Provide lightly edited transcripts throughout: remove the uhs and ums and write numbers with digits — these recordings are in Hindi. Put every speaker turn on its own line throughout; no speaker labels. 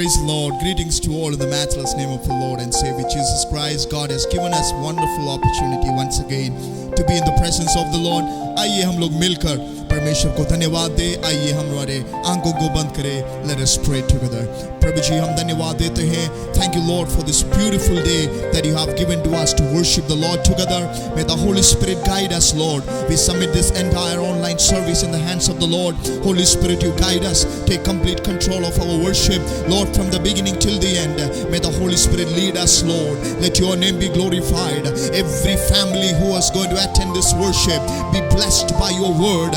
Praise the Lord. Greetings to all in the matchless name of the Lord and Savior Jesus Christ. God has given us wonderful opportunity once again to be in the presence of the Lord. आइए हम लोग मिलकर परमेश्वर को धन्यवाद दे. आइए हम हमारे आंखों को बंद करें. Let us pray together. प्रभु जी हम धन्यवाद देते हैं. Thank you Lord for this beautiful day that you have given to us to worship the Lord together. May the Holy Spirit guide us, Lord. We submit this entire online service in the hands of the Lord. Holy Spirit, you guide us. Take complete control of our worship, Lord, from the beginning till the end. May the Holy Spirit lead us, Lord. Let your name be glorified. Every family who is going to attend this worship be blessed by your word,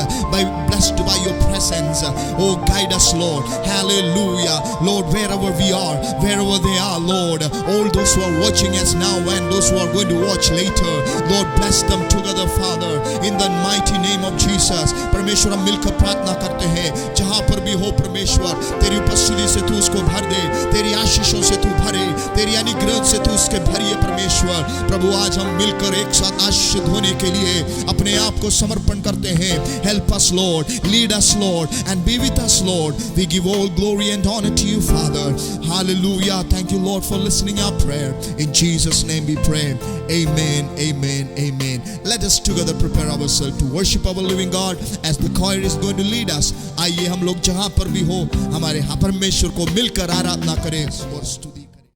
blessed by your presence. Oh, guide us, Lord. Hallelujah. Lord, wherever we are, wherever they are, Lord, all those who are watching us now and those who are going to watch later, Lord, bless them together, Father, in the mighty name of Jesus. परमेश्वर हम मिलकर प्रार्थना करते हैं, जहाँ पर भी हो परमेश्वर, तेरी उपस्थिति से तू उसको भर दे, तेरी आशीषों से तू भरे, तेरी अनुग्रह से तू उसके भरिए परमेश्वर. प्रभु आज हम मिलकर एक साथ आशीषित होने के लिए अपने आप को समर्पण करते हैं. Help us, Lord. Lead us, Lord, and be with us, Lord. We give all glory and honor to you, Father. Hallelujah. Thank you, Lord, for listening our prayer. In Jesus' name we pray. Amen, amen, amen. Let us together prepare ourselves to worship our living God as the choir is going to lead us. आइए हम लोग जहाँ पर भी हो हमारे परमेश्वर को मिलकर आराधना करें और स्तुति करें.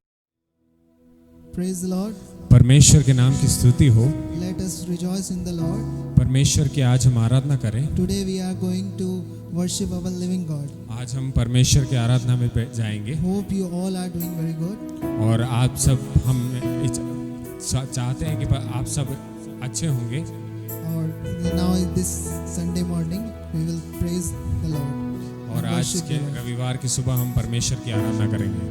Praise the Lord.
परमेश्वर के नाम की स्तुति हो.
Let us rejoice in the Lord.
परमेश्वर की आज हम आराधना करें.
Today we are going to worship our living God.
आज हम परमेश्वर की आराधना में जाएंगे.
Hope you all are doing very good.
और आप सब हम चाहते हैं कि आप सब अच्छे होंगे.
और now this Sunday morning we will praise the Lord.
और आज के रविवार की सुबह हम परमेश्वर की आराधना करेंगे.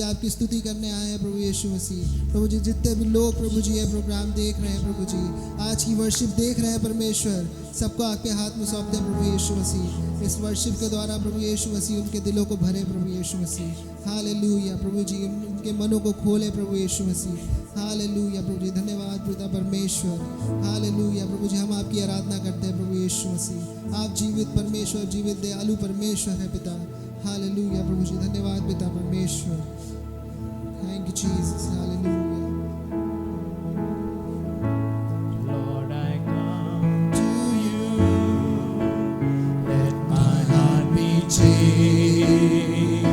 आपकी स्तुति करने आए हैं प्रभु यीशु मसीह. प्रभु जी जितने भी लोग प्रभु जी ये प्रोग्राम देख रहे हैं प्रभु जी, आज की वर्शिप देख रहे हैं परमेश्वर, सबको आपके हाथ में सौंप दें प्रभु यीशु मसीह. इस वर्शिप के द्वारा प्रभु यीशु मसीह उनके दिलों को भरे प्रभु यीशु मसीह. हालेलुया. प्रभु जी उनके मनों को खोले प्रभु यीशु मसीह. हालेलुया. प्रभु जी धन्यवाद पिता परमेश्वर. हालेलुया. प्रभु जी हम आपकी आराधना करते हैं प्रभु यीशु मसीह. आप जीवित परमेश्वर, जीवित दयालु परमेश्वर है पिता. हालेलुया. प्रभु जी धन्यवाद पिता परमेश्वर. Thank you, Jesus. Hallelujah.
Lord, I come to you. Let my heart be changed,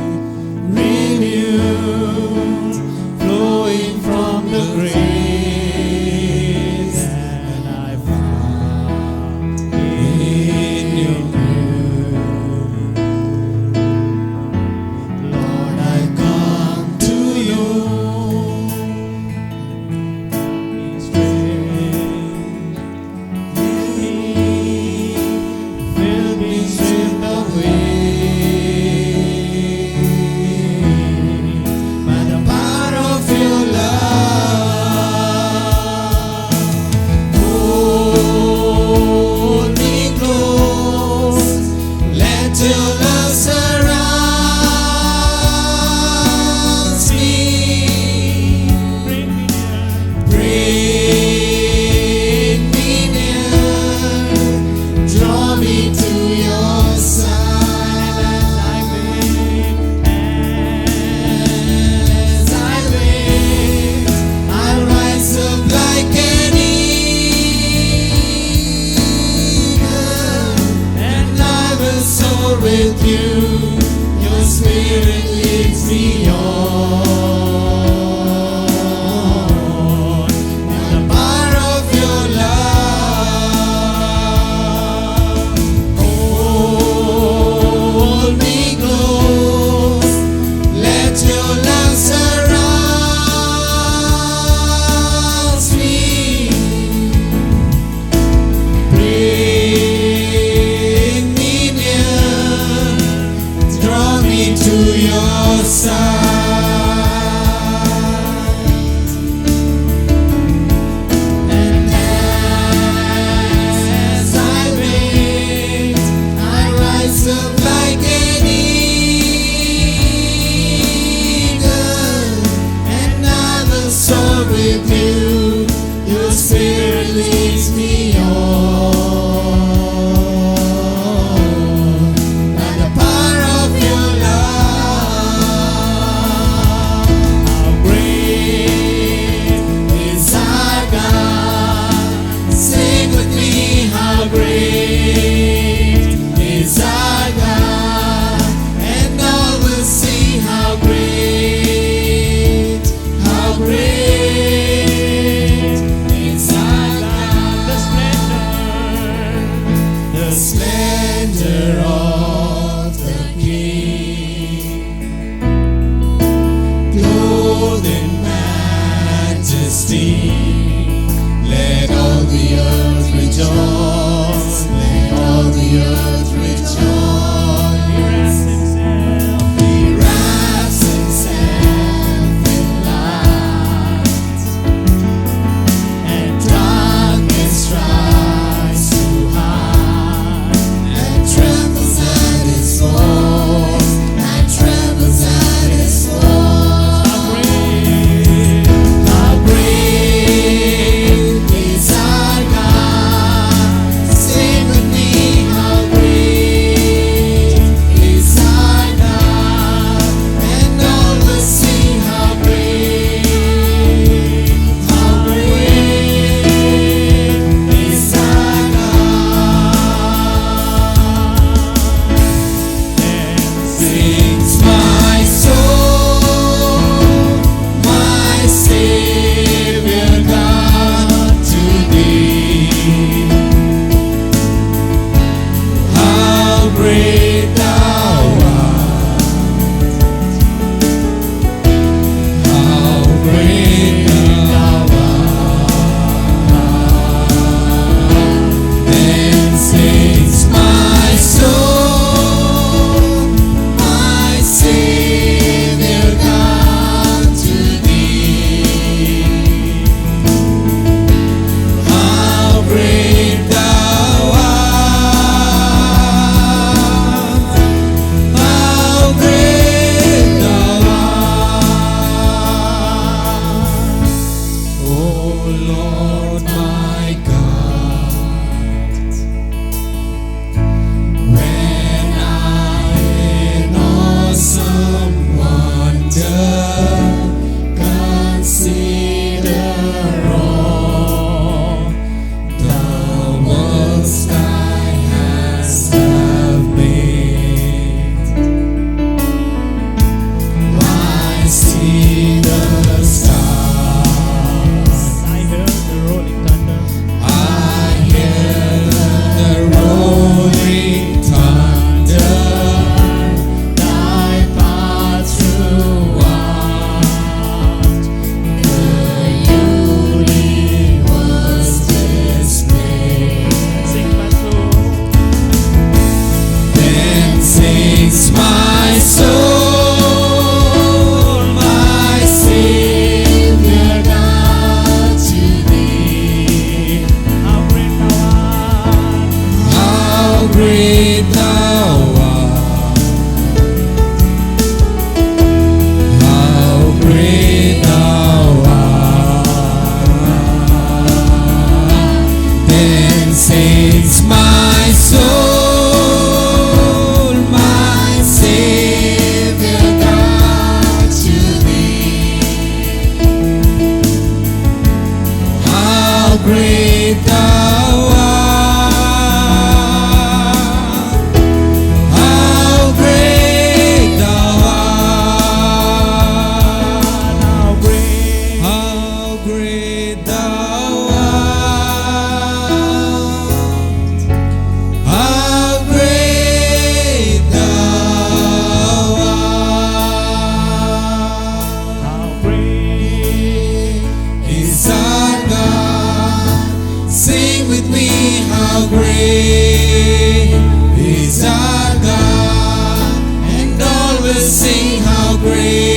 renewed, flowing from the grace that I found in your word. Lord, I come sing. Let all the earth rejoice. Let all the earth rejoice. He wraps himself. He wraps himself in light, and darkness tries to hide, and trembles at his voice, and trembles at his voice. How great is our God? Sing with me, how great is our God, and all will sing how great is our God. And sings my soul, my Savior God, to thee. How great thou art! How great thou art! Then sings my soul, my Savior God, to thee. How great thou art! How great thou art! O Lord my God, when I in awesome wonder consider all the worlds thy hands have made, I see the stars. I hear the rolling thunder. I hear the rolling thunder. Thy path throughout the universe displayed. Sing my soul. Then sings my soul, my Savior God, to thee. How great thou art! How great thou art! How great thou art! Then sings my soul, my Savior God, to thee. How great thou art! How great thou art! How great thou art! How great thou art! How great is our God? Sing with me, how great is our God, and all will sing how great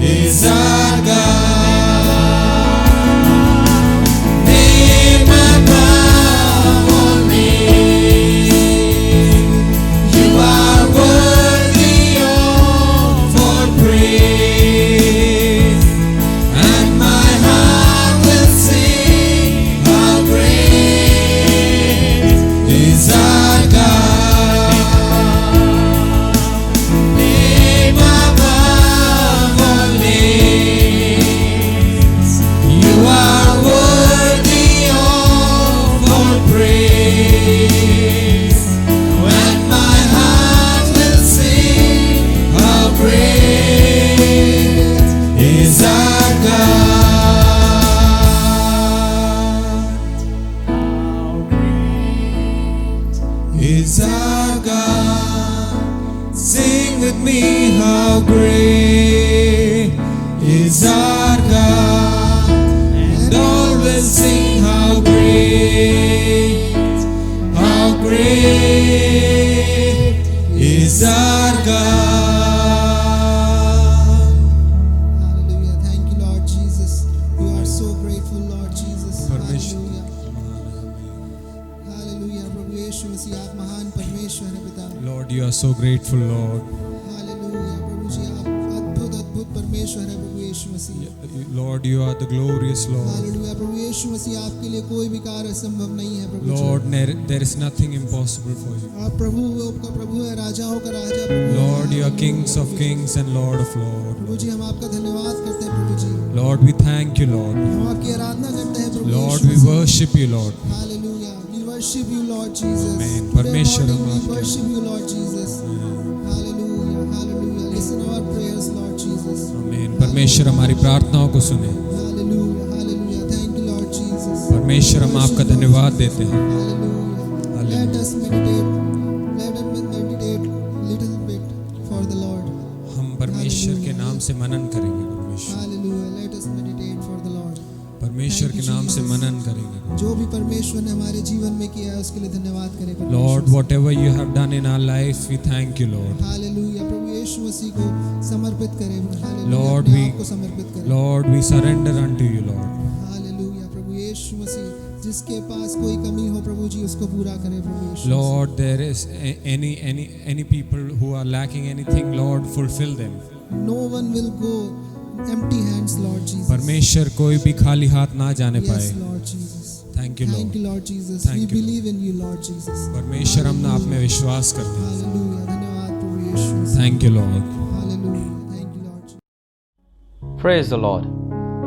is our God. Name above all names, you are worthy of all praise, and my heart will sing
so grateful, Lord.
Hallelujah प्रभु जी आप अद्भुत अद्भुत परमेश्वर है प्रभु Yeshu Masih.
Lord, you are the glorious Lord.
Hallelujah प्रभु यीशु मसीह आपके लिए कोई भी कार्य असंभव नहीं है प्रभु जी।
Lord, there is nothing impossible for you.
आप प्रभु का प्रभु है, राजाओं का राजा प्रभु है।
Lord, you are kings of kings and Lord of lords.
प्रभु जी हम आपका धन्यवाद करते हैं प्रभु जी।
Lord, we thank you, Lord.
हम आपकी आराधना करते हैं प्रभु
Lord,
Yeshu
we
Masih.
worship you, Lord.
Hallelujah. We worship you, Lord Jesus.
Amen.
Today
परमेश्वर
morning
हम
we
आपके-
worship you, Lord Jesus. Hallelujah. Hallelujah. Listen to our prayers, Lord Jesus.
आमीन। परमेश्वर हमारी प्रार्थनाओं को सुने।
Hallelujah. Hallelujah. Thank you, Lord Jesus.
परमेश्वर हम आपका धन्यवाद देते हैं।
Hallelujah. Let us meditate. Let us meditate little bit for the Lord.
हम परमेश्वर के नाम से मनन करेंगे। परमेश्वर
Hallelujah. Let us meditate for the Lord.
परमेश्वर के नाम से मनन करेंगे।
जो भी परमेश्वर ने हमारे जीवन में किया है उसके लिए धन्यवाद करें परमेश्वर।
Lord, whatever you have done in our life, we thank you, Lord.
Hallelujah प्रभु यीशु मसीह को समर्पित करें। हालेलुया
Lord,
अपने
we-
आप को समर्पित करें।
Lord, we surrender unto you, Lord.
Hallelujah प्रभु यीशु मसीह जिसके पास कोई कमी हो प्रभु जी उसको पूरा करें प्रभु यीशु।
Lord, there is any people who are lacking anything, Lord, fulfill them.
No one will go empty hands, Lord Jesus.
परमेश्वर कोई भी खाली हाथ ना जाने
Yes,
पाए।
Lord Jesus.
Thank you,
Thank
Lord.
you, Lord Jesus.
Thank
We
you,
believe in you, Lord Jesus.
परमेश्वर हम आप में विश्वास करते हैं।
हालेलुया धन्यवाद प्रभु यीशु मसीह।
Thank you, Lord.
Hallelujah Thank you, Lord Jesus.
Praise the Lord.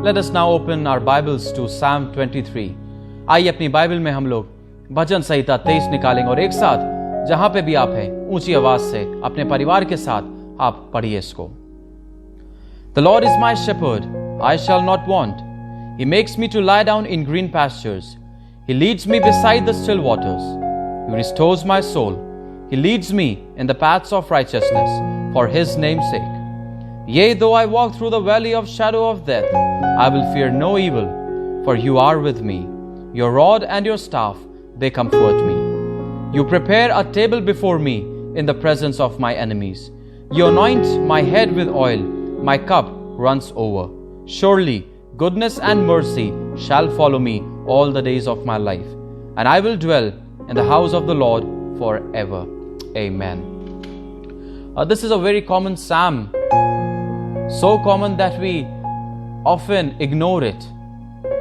Let us now open our Bibles to Psalm 23. आइए अपनी बाइबल में हम लोग भजन संहिता 23 निकालेंगे और एक साथ जहां पे भी आप हैं ऊंची आवाज से अपने परिवार के साथ आप पढ़िए इसको। The Lord is my shepherd, I shall not want. He makes me to lie down in green pastures. He leads me beside the still waters. He restores my soul. He leads me in the paths of righteousness for His name's sake. Yea, though I walk through the valley of shadow of death, I will fear no evil, for you are with me. Your rod and your staff, they comfort me. You prepare a table before me in the presence of my enemies. You anoint my head with oil, my cup runs over. Surely goodness and mercy shall follow me all the days of my life, and I will dwell in the house of the Lord forever. Amen. This is a very common psalm, so common that we often ignore it.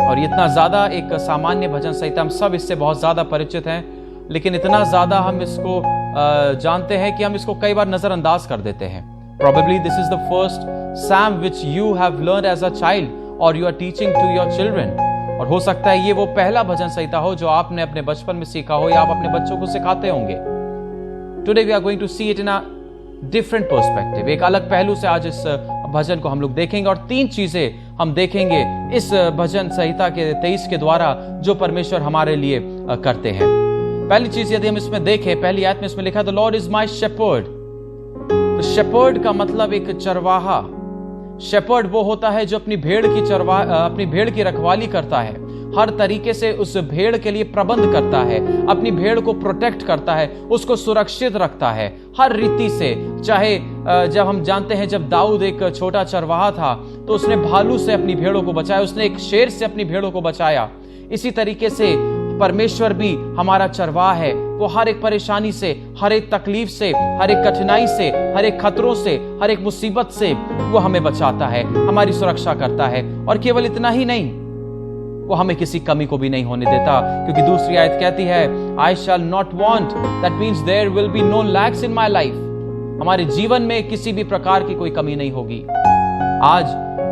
और इतना ज़्यादा एक सामान्य भजन संहिता, हम सब इससे बहुत ज़्यादा परिचित हैं, लेकिन इतना ज़्यादा हम इसको जानते हैं कि हम इसको कई बार नज़रअंदाज कर देते हैं। Probably this is the first psalm which you have learned as a child or you are teaching to your children. और हो सकता है ये वो पहला भजन संहिता हो जो आपने अपने बचपन में सीखा हो या आप अपने बच्चों को सिखाते होंगे। Today we are going to see it in a different perspective. एक अलग पहलू से आज इस भजन को हम लोग देखेंगे और 3 चीजें हम देखेंगे इस भजन संहिता के 23 के द्वारा जो परमेश्वर हमारे लिए करते हैं। पहली चीज यदि हम इसमें देखें, पहली आयत में इसमें लिखा है, The Lord is my shepherd. तो शेपर्ड का मतलब एक चरवाहा। शेपर्ड वो होता है जो अपनी भेड़ की रखवाली करता है, हर तरीके से उस भेड़ के लिए प्रबंध करता है, अपनी भेड़ को प्रोटेक्ट करता है, उसको सुरक्षित रखता है हर रीति से। चाहे जब हम जानते हैं जब दाऊद एक छोटा चरवाहा था तो उसने भालू से अपनी भेड़ों को बचाया, उसने एक शेर से अपनी भेड़ों को बचाया। इसी तरीके से परमेश्वर भी हमारा चरवाहा है। वो हर एक परेशानी से, हर एक तकलीफ से, हर एक कठिनाई से, हर एक खतरों से, हर एक मुसीबत से वो हमें बचाता है, हमारी सुरक्षा करता है। और केवल इतना ही नहीं, वो हमें किसी कमी को भी नहीं होने देता, क्योंकि दूसरी आयत कहती है I shall not want, that means there will be no lacks in my life. हमारे जीवन में किसी भी प्रकार की कोई कमी नहीं होगी। आज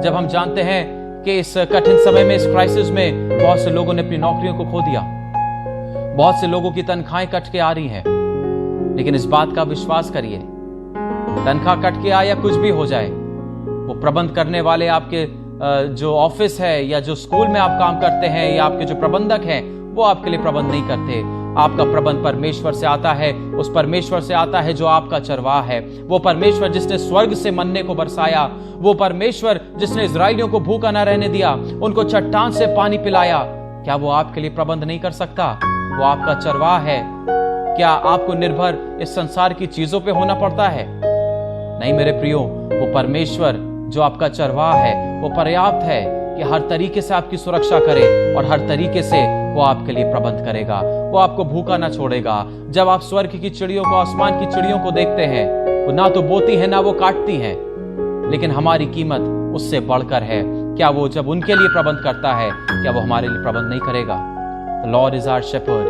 जब हम जानते हैं कि इस कठिन समय में, इस क्राइसिस में बहुत से लोगों ने अपनी नौकरियों को खो दिया, बहुत से लोगों की तनख्वाहें कट के आ रही हैं, लेकिन इस बात का विश्वास करिए, तनख्वाह कट के आए या कुछ भी हो जाए, वो प्रबंध करने वाले आपके जो ऑफिस है या जो स्कूल में आप काम करते हैं या आपके जो प्रबंधक हैं, वो आपके लिए प्रबंध नहीं करते। आपका प्रबंध परमेश्वर से आता है, उस परमेश्वर से आता है जो आपका चरवाहा है। वो परमेश्वर जिसने स्वर्ग से मन्ने को बरसाया, वो परमेश्वर जिसने इजराइलियों को भूखा न रहने दिया, उनको चट्टान से पानी पिलाया, क्या वो आपके लिए प्रबंध नहीं कर सकता? वो आपका चरवाहा है। क्या आपको निर्भर इस संसार की चीजों पे होना पड़ता है? नहीं मेरे प्रियो, वो परमेश्वर जो आपका चरवाहा है वो पर्याप्त है। कि हर तरीके से आपकी सुरक्षा करे और हर तरीके से वो आपके लिए प्रबंध करेगा। वो आपको भूखा ना छोड़ेगा। जब आप स्वर्ग की चिड़ियों को, आसमान की चिड़ियों को देखते हैं, वो ना तो बोती है ना वो काटती हैं, लेकिन हमारी कीमत उससे बढ़कर है। क्या वो जब उनके लिए प्रबंध करता है, क्या वो हमारे लिए प्रबंध नहीं करेगा? The Lord is our shepherd,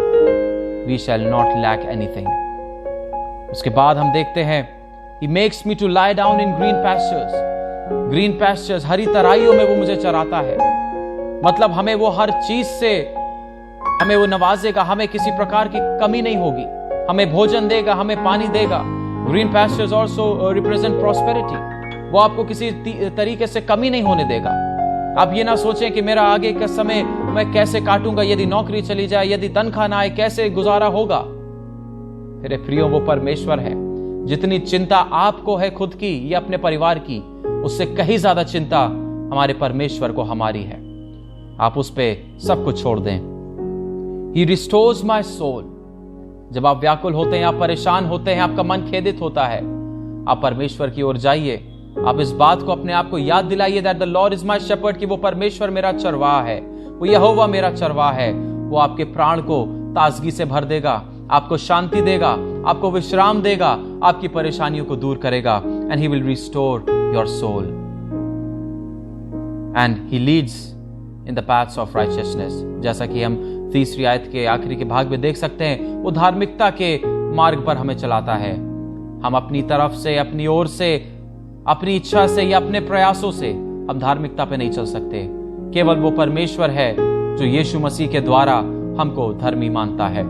we shall not lack anything. उसके बाद हम देखते हैं He makes me to lie down in green pastures. Green pastures, हरी तराइयों में वो मुझे चराता है। मतलब हमें वो हर चीज से हमें वो नवाजेगा, हमें किसी प्रकार की कमी नहीं होगी। हमें भोजन देगा, हमें पानी देगा। Green pastures also represent prosperity. वो आपको किसी तरीके से कमी नहीं होने देगा। आप ये ना सोचें कि मेरा आगे का समय मैं कैसे काटूंगा, यदि नौकरी चली जाए, यदि तनख्वाह ना आए, कैसे गुजारा होगा। मेरे प्रियो, वो परमेश्वर है। जितनी चिंता आपको है खुद की या अपने परिवार की, उससे कहीं ज्यादा चिंता हमारे परमेश्वर को हमारी है। आप उस पे सब कुछ छोड़ दें। He restores my soul. जब आप व्याकुल होते हैं, आप परेशान होते हैं, आपका मन खेदित होता है, आप परमेश्वर की ओर जाइए। आप इस बात को अपने आप को याद दिलाइए that the Lord is my shepherd, कि वो परमेश्वर मेरा चरवाहा है, वो यहोवा मेरा चरवाहा है। वो आपके प्राण को ताजगी से भर देगा, आपको शांति देगा, आपको विश्राम देगा, आपकी परेशानियों को दूर करेगा। And he will restore your soul. And he leads in the paths of righteousness. जैसा कि हम तीसरी आयत के आखिरी के भाग में देख सकते हैं, वो धार्मिकता के मार्ग पर हमें चलाता है। हम अपनी तरफ से, अपनी ओर से, अपनी इच्छा से या अपने प्रयासों से हम धार्मिकता पे नहीं चल सकते। केवल वो परमेश्वर है जो यीशु मसीह के द्वारा हमको धर्मी मानता है।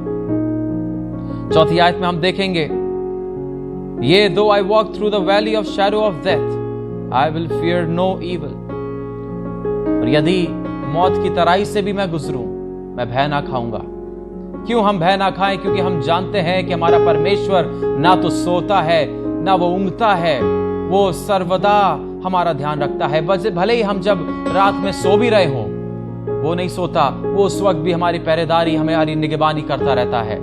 चौथी आयत में हम देखेंगे, yea though I walk through the valley of shadow of death, I will fear no evil. और यदि मौत की तराई से भी मैं गुजरूं, मैं भय ना खाऊंगा। क्यों हम भय ना खाएं? क्योंकि हम जानते हैं कि हमारा परमेश्वर ना तो सोता है ना वो ऊँघता है, वो सर्वदा हमारा ध्यान रखता है। भले ही हम जब रात में सो भी रहे हों, वो नहीं सोता, वो उस वक्त भी हमारी पहरेदारी, हमारी निगरानी करता रहता है।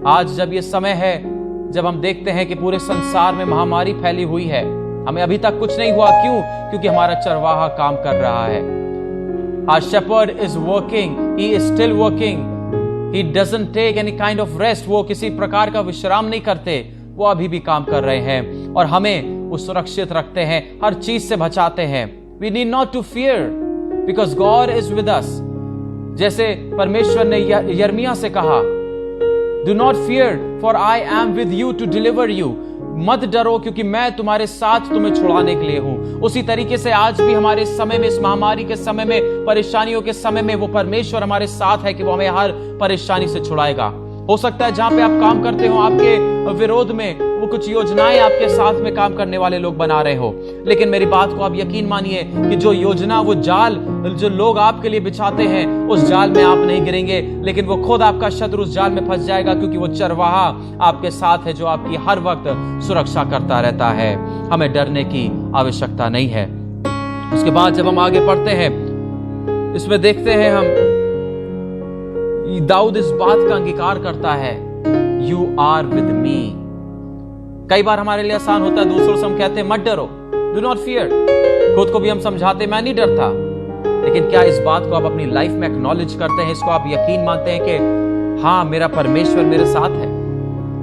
आज जब ये समय है, जब हम देखते हैं कि पूरे संसार में महामारी फैली हुई है, हमें अभी तक कुछ नहीं हुआ। क्यों? क्योंकि हमारा चरवाहा काम कर रहा है। Our shepherd is working, he is still working, he doesn't take any kind of rest. वो किसी प्रकार का विश्राम नहीं करते, वो अभी भी काम कर रहे हैं और हमें वो सुरक्षित रखते हैं, हर चीज से बचाते हैं। We need not to fear because God is with us. जैसे परमेश्वर ने यिर्मयाह से कहा, Do not fear for I am with you to deliver you. मत डरो क्योंकि मैं तुम्हारे साथ तुम्हें छुड़ाने के लिए हूं। उसी तरीके से आज भी हमारे समय में, इस महामारी के समय में, परेशानियों के समय में वो परमेश्वर हमारे साथ है कि वो हमें हर परेशानी से छुड़ाएगा। हो सकता है जहां पे आप काम करते हो, आपके विरोध में वो कुछ योजनाएं आपके साथ में काम करने वाले लोग बना रहे हो, लेकिन मेरी बात को आप यकीन मानिए कि जो योजना, वो जाल जो लोग आपके लिए बिछाते हैं, उस जाल में आप नहीं गिरेंगे, लेकिन वो खुद आपका शत्रु उस जाल में फंस जाएगा, क्योंकि वो चरवाहा आपके साथ है जो आपकी हर वक्त सुरक्षा करता रहता है। हमें डरने की आवश्यकता नहीं है। उसके बाद जब हम आगे बढ़ते हैं, इसमें देखते हैं हम दाऊद इस बात का अंगीकार करता है, यू आर विद मी। कई बार हमारे लिए आसान होता है, दूसरों से हम कहते हैं मत डरो, डू नॉट फियर। खुद को भी हम समझाते मैं नहीं डरता, लेकिन क्या इस बात को आप अपनी लाइफ में एक्नॉलेज करते हैं? इसको आप यकीन मानते हैं कि हाँ, मेरा परमेश्वर मेरे साथ है?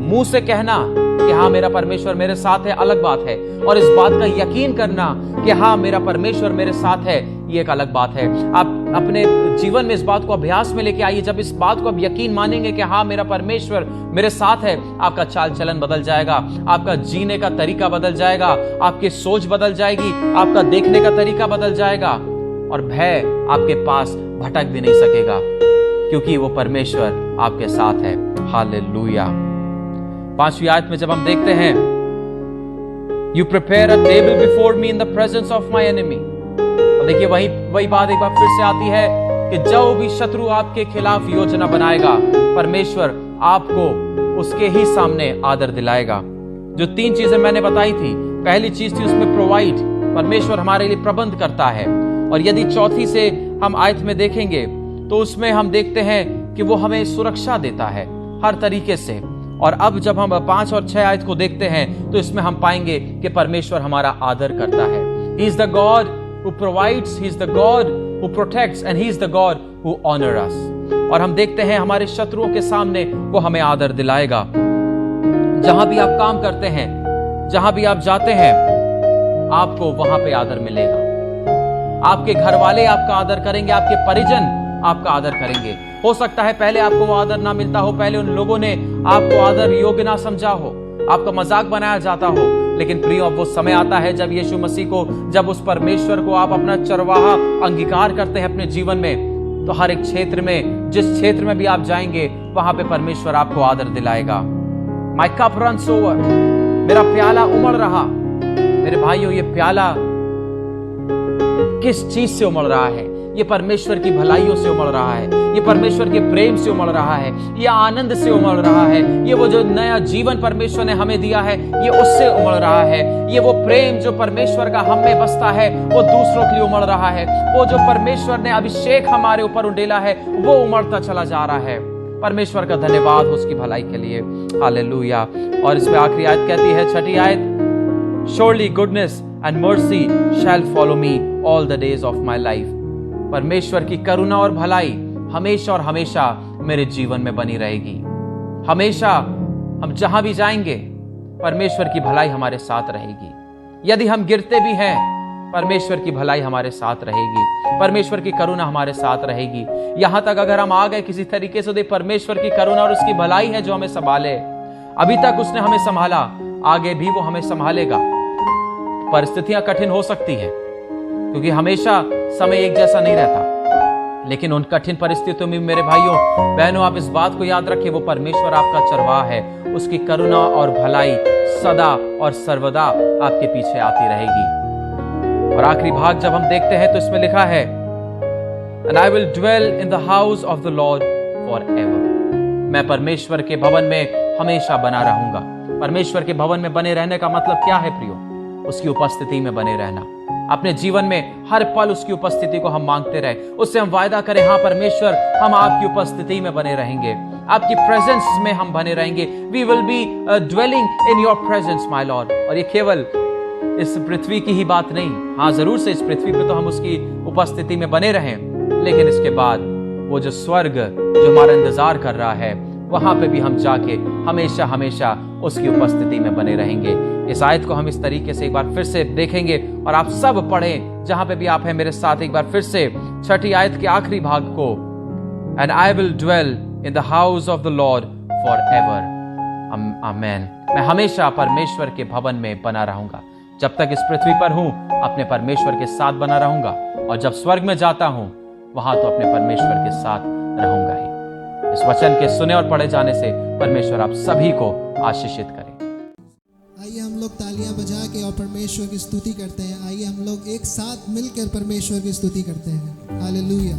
मुंह से कहना कि हाँ मेरा परमेश्वर मेरे साथ है अलग बात है, और इस बात का यकीन करना कि हाँ मेरा परमेश्वर मेरे साथ है, ये एक अलग बात है। आप अपने जीवन में इस बात को अभ्यास में लेके आइए। जब इस बात को आप यकीन मानेंगे कि हाँ मेरा परमेश्वर मेरे साथ है, आपका चाल चलन बदल जाएगा, आपका जीने का तरीका बदल जाएगा, आपकी सोच बदल जाएगी, आपका देखने का तरीका बदल जाएगा, और भय आपके पास भटक भी नहीं सकेगा, क्योंकि वो परमेश्वर आपके साथ है। हालेलुया। 5वीं आयत में जब हम देखते हैं, you prepare a table before me in the presence of my enemy. देखिए वही बात एक बार फिर से आती है कि जो भी शत्रु आपके खिलाफ योजना बनाएगा, परमेश्वर आपको उसके ही सामने आदर दिलाएगा। जो 3 चीजें मैंने बताई थी, पहली चीज थी उसमें प्रोवाइड, परमेश्वर हमारे लिए प्रबंध करता है। और यदि चौथी से हम आयत में देखेंगे तो उसमें हम देखते हैं कि वो हमें सुरक्षा देता है हर तरीके से। और अब जब हम 5 और 6 आयत को देखते हैं तो इसमें हम पाएंगे कि परमेश्वर हमारा आदर करता है। He is the God who provides, He is the God who protects and he is the God who honors us. और हम देखते हैं हमारे शत्रुओं के सामने वो हमें आदर दिलाएगा। जहां भी आप काम करते हैं, जहां भी आप जाते हैं, आपको वहां पे आदर मिलेगा। आपके घर वाले आपका आदर करेंगे, आपके परिजन आपका आदर करेंगे। हो सकता है पहले आपको वो आदर ना मिलता हो, पहले उन लोगों ने आपको आदर योग्य ना समझा हो, आपका मजाक बनाया जाता हो, लेकिन प्रियो अब वो समय आता है जब यीशु मसीह को, जब उस परमेश्वर को आप अपना चरवाहा अंगीकार करते हैं अपने जीवन में, तो हर एक क्षेत्र में, जिस क्षेत्र में भी आप जाएंगे, वहां पे परमेश्वर आपको आदर दिलाएगा। My cup runs over, मेरा प्याला उमड़ रहा। मेरे भाइयों, ये प्याला किस चीज से उमड़ रहा है? ये परमेश्वर की भलाइयों से उमड़ रहा है, ये परमेश्वर के प्रेम से उमड़ रहा है, ये आनंद से उमड़ रहा है, ये वो जो नया जीवन परमेश्वर ने हमें दिया है, ये उससे उमड़ रहा है। ये वो प्रेम जो परमेश्वर का हम में बसता है, वो दूसरों के लिए उमड़ रहा है। वो जो परमेश्वर ने अभिषेक हमारे ऊपर उंडेला है, वो उमड़ता चला जा रहा है। परमेश्वर का धन्यवाद हो उसकी भलाई के लिए। हालेलुया। और इसमें आखिरी आयत कहती है, छठी आयत, Surely goodness and mercy shall follow me all the days of my life. परमेश्वर की करुणा और भलाई हमेशा और हमेशा मेरे जीवन में बनी रहेगी। हमेशा हम जहां भी जाएंगे, परमेश्वर की भलाई हमारे साथ रहेगी। यदि हम गिरते भी हैं, परमेश्वर की भलाई हमारे साथ रहेगी, परमेश्वर की करुणा हमारे साथ रहेगी। यहां तक अगर हम आ गए किसी तरीके से, तो परमेश्वर की करुणा और उसकी भलाई है जो हमें संभाले। अभी तक उसने हमें संभाला, आगे भी वो हमें संभालेगा। परिस्थितियां कठिन हो सकती हैं, क्योंकि हमेशा समय एक जैसा नहीं रहता, लेकिन उन कठिन परिस्थितियों में मेरे भाइयों बहनों, आप इस बात को याद रखें, वो परमेश्वर आपका चरवाहा है। उसकी करुणा और भलाई सदा और सर्वदा आपके पीछे आती रहेगी। और आखिरी भाग जब हम देखते हैं, तो इसमें लिखा है, And I will dwell in the house of the Lord forever. मैं परमेश्वर के भवन में हमेशा बना रहूंगा। परमेश्वर के भवन में बने रहने का मतलब क्या है प्रियो? उसकी उपस्थिति में बने रहना। अपने जीवन में हर पल उसकी उपस्थिति को हम मांगते रहे, उससे हम वायदा करें, हाँ परमेश्वर, हम आपकी उपस्थिति में बने रहेंगे, आपकी प्रेजेंस में हम बने रहेंगे। We will be dwelling in your presence my Lord. और ये केवल इस पृथ्वी की ही बात नहीं, हाँ जरूर से इस पृथ्वी पे तो हम उसकी उपस्थिति में बने रहें, लेकिन इसके बाद वो जो स्वर्ग जो हमारा इंतजार कर रहा है, वहां पे भी हम जाके हमेशा हमेशा उसकी उपस्थिति में बने रहेंगे। इस आयत को हम इस तरीके से एक बार फिर से देखेंगे, और आप सब पढ़ें जहां पे भी आप हैं मेरे साथ एक बार फिर से छठी आयत के आखिरी भाग को, and I will dwell in the house of the Lord for ever. Amen. मैं हमेशा परमेश्वर के भवन में बना रहूंगा। जब तक इस पृथ्वी पर हूं, अपने परमेश्वर के साथ बना रहूंगा, और जब स्वर्ग में जाता हूं, वहां तो अपने परमेश्वर के साथ रहूंगा ही। इस वचन के सुने और पढ़े जाने से परमेश्वर आप सभी को आशीषित करे।
आइए हम लोग तालियां बजा के और परमेश्वर की स्तुति करते हैं। आइए हम लोग एक साथ मिलकर परमेश्वर की स्तुति करते हैं। हालेलुया।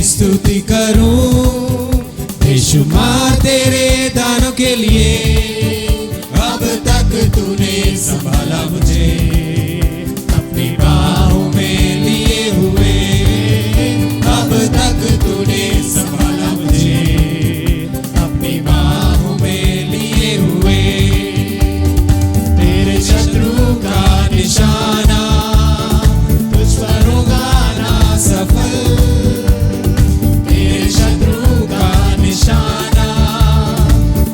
स्तुति करूं बेशुमार तेरे दानों के लिए, अब तक तूने संभाला मुझे अपनी बाहों में लिए हुए, अब तक तूने संभाला मुझे अपनी बाहों में लिए हुए। तेरे शत्रु का निशाना तुझ पर होगा ना सफल, तेरे शत्रु का निशाना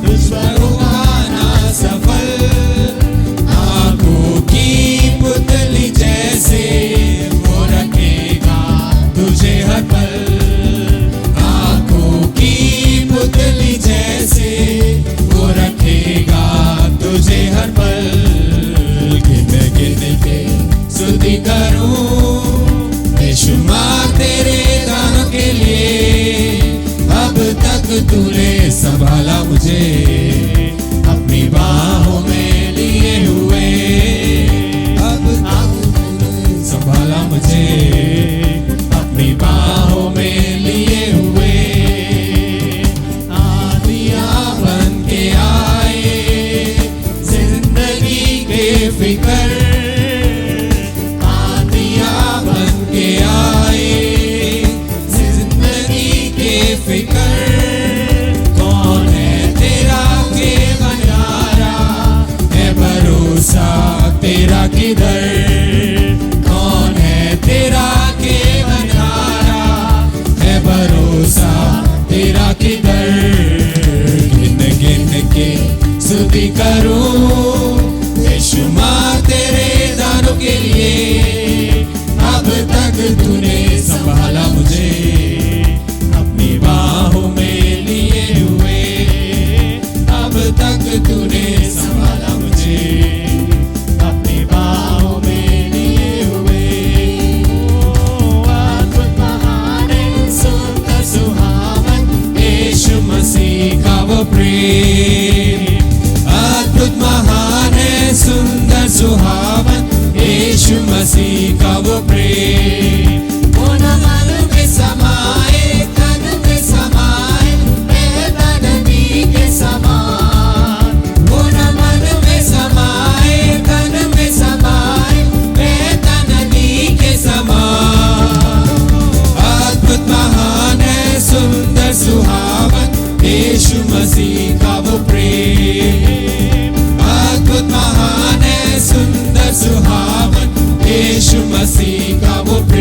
तुझ पर होगा ना सफल। आंखों की पुतली जैसे वो रखेगा तुझे हर पल, आंखों की पुतली जैसे वो रखेगा तुझे हर पल। गिन गिन के स्तुति करूं बेशुमार तेरे दानों के लिए, अब तक तूने संभाला मुझे अपनी बाहों में लिए हुए, अब तक तूने संभाला मुझे अपनी बाहों में लिए हुए। आंधियां बन के आए जिंदगी के फिकर, आंधियां बन के आए जिंदगी के फिकर। कौन है तेरा कर गिन गिन के स्तुति करूं बेशुमार तेरे दानों के लिए। अब तक तूने संभाला मुझे अपनी बाहों में लिए हुए। अब तक तूने संभाला मुझे अपनी बाहों में लिए हुए। अद्भुत महान है सुंदर सुहावन यीशु मसीह का वो प्रेम। अद्भुत महान है सुंदर सुहावन यीशु मसीह का वो प्रेम। वो न मन में समाए तन में समाए बहता नदी के समान। वो न मन में समाए तन में समाए बहता नदी के समान। अद्भुत महान है सुंदर सुहावन यीशु मसीह का वो प्रेम। अद्भुत महान है सुंदर सुहावन यीशु मसीह का वो प्रेम।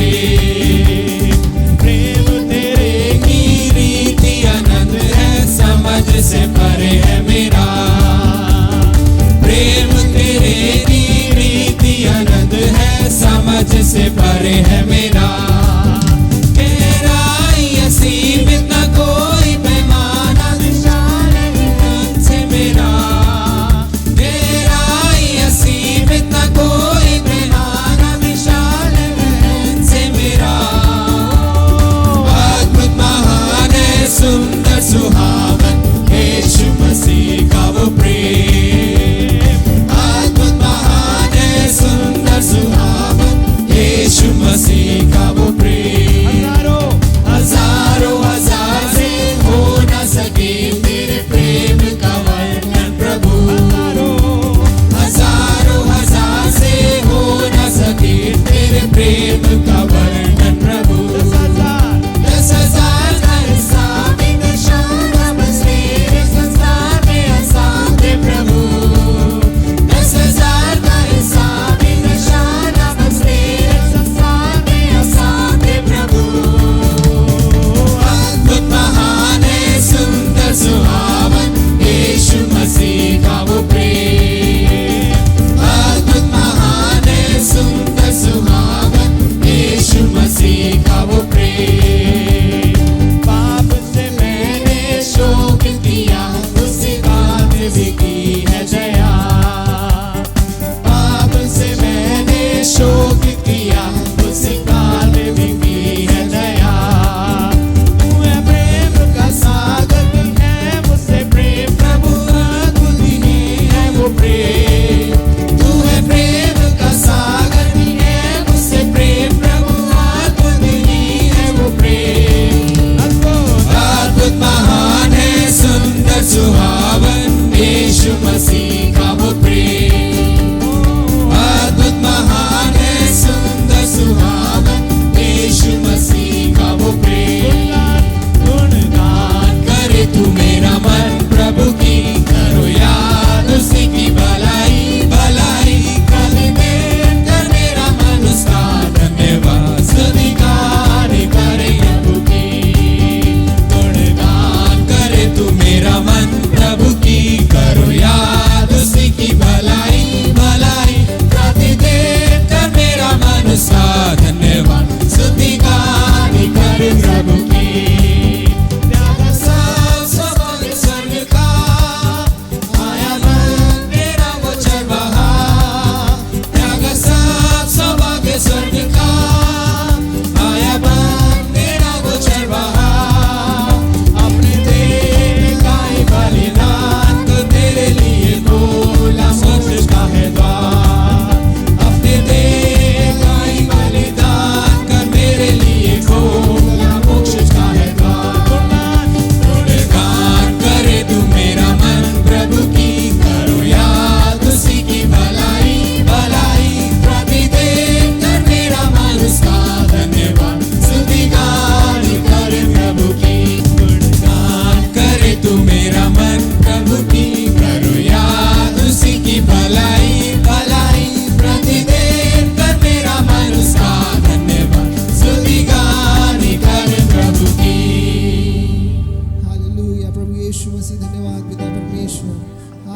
यीशु मसीह। धन्यवाद पिता परमेश्वर,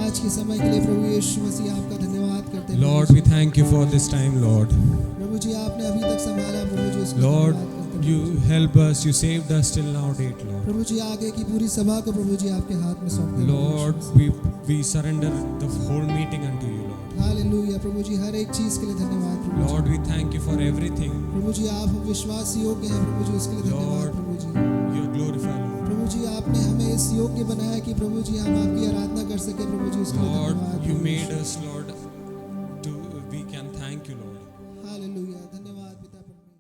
आज के समय के लिए प्रभु यीशु मसीह आपका धन्यवाद करते हैं।
Lord, we thank you for this time, Lord.
प्रभु जी आपने अभी तक संभाला प्रभु जी, उसके लिए
Lord,
धन्यवाद करते हैं।
you help us, you saved us till now date, Lord.
प्रभु जी आगे की पूरी सभा को प्रभु जी आपके हाथ में सौंपते हैं।
Lord, we surrender the whole meeting unto you, Lord.
Hallelujah प्रभु जी, हर एक चीज के लिए धन्यवाद प्रभु जी।
Lord, we thank you for everything.
प्रभु जी आप विश्वास योग्य हैं प्रभु जी, उसके लिए धन्यवाद
Lord,
Prabhu ji.
you are glorified, Lord.
प्रभु जी आपने हमें इस योग्य बनाया कि प्रभु जी हम आपकी आराधना कर सके प्रभु जी, उसके लिए
Lord,
धन्यवाद
you
प्रभु जी।
made us, Lord, we can thank you, Lord.
Hallelujah, धन्यवाद पिता परमेश्वर।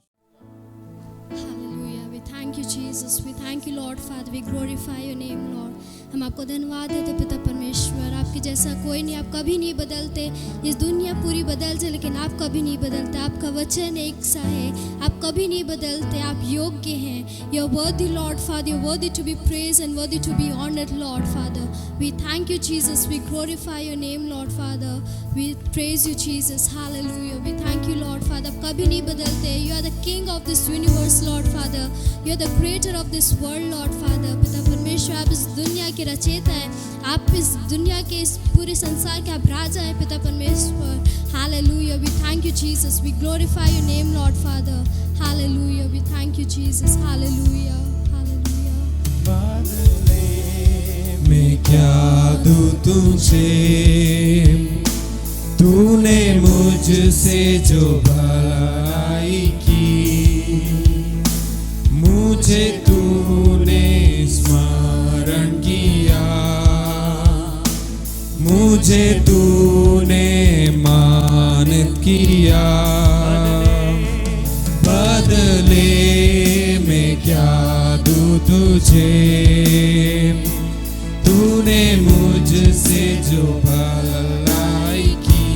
Hallelujah. We thank you, Jesus. We thank you, Lord Father. We glorify your name, Lord. हम आपको धन्यवाद देते पिता परमेश्वर, आपके जैसा कोई नहीं, आप कभी नहीं बदलते। इस दुनिया पूरी बदल जाए लेकिन आप कभी नहीं बदलते। आपका वचन एक सा है, आप कभी नहीं बदलते। आप योग्य हैं। You are worthy, Lord Father. You are worthy to be praised and worthy to be honored, Lord Father. We thank you, Jesus. We glorify your name, Lord Father. We praise you, Jesus. Hallelujah. We thank you, Lord Father. आप कभी नहीं बदलते। You are the King of this universe, Lord Father. You are the creator of this world, Lord Father. पिता परमेश्वर, आप इस दुनिया के रचयिता हैं। आप इस दुनिया के, इस पूरे संसार के आप राजा हैं पिता परमेश्वर। Hallelujah. We thank you, Jesus. We glorify your name, Lord Father. Hallelujah. We thank you, Jesus. Hallelujah. Hallelujah.
मैं क्या दूं तुझे, तूने मुझसे जो भलाई की, मुझे तूने स्मरण किया, मुझे तूने मानित किया। बदले में क्या दूं तुझे, तूने मुझसे जो भलाई की,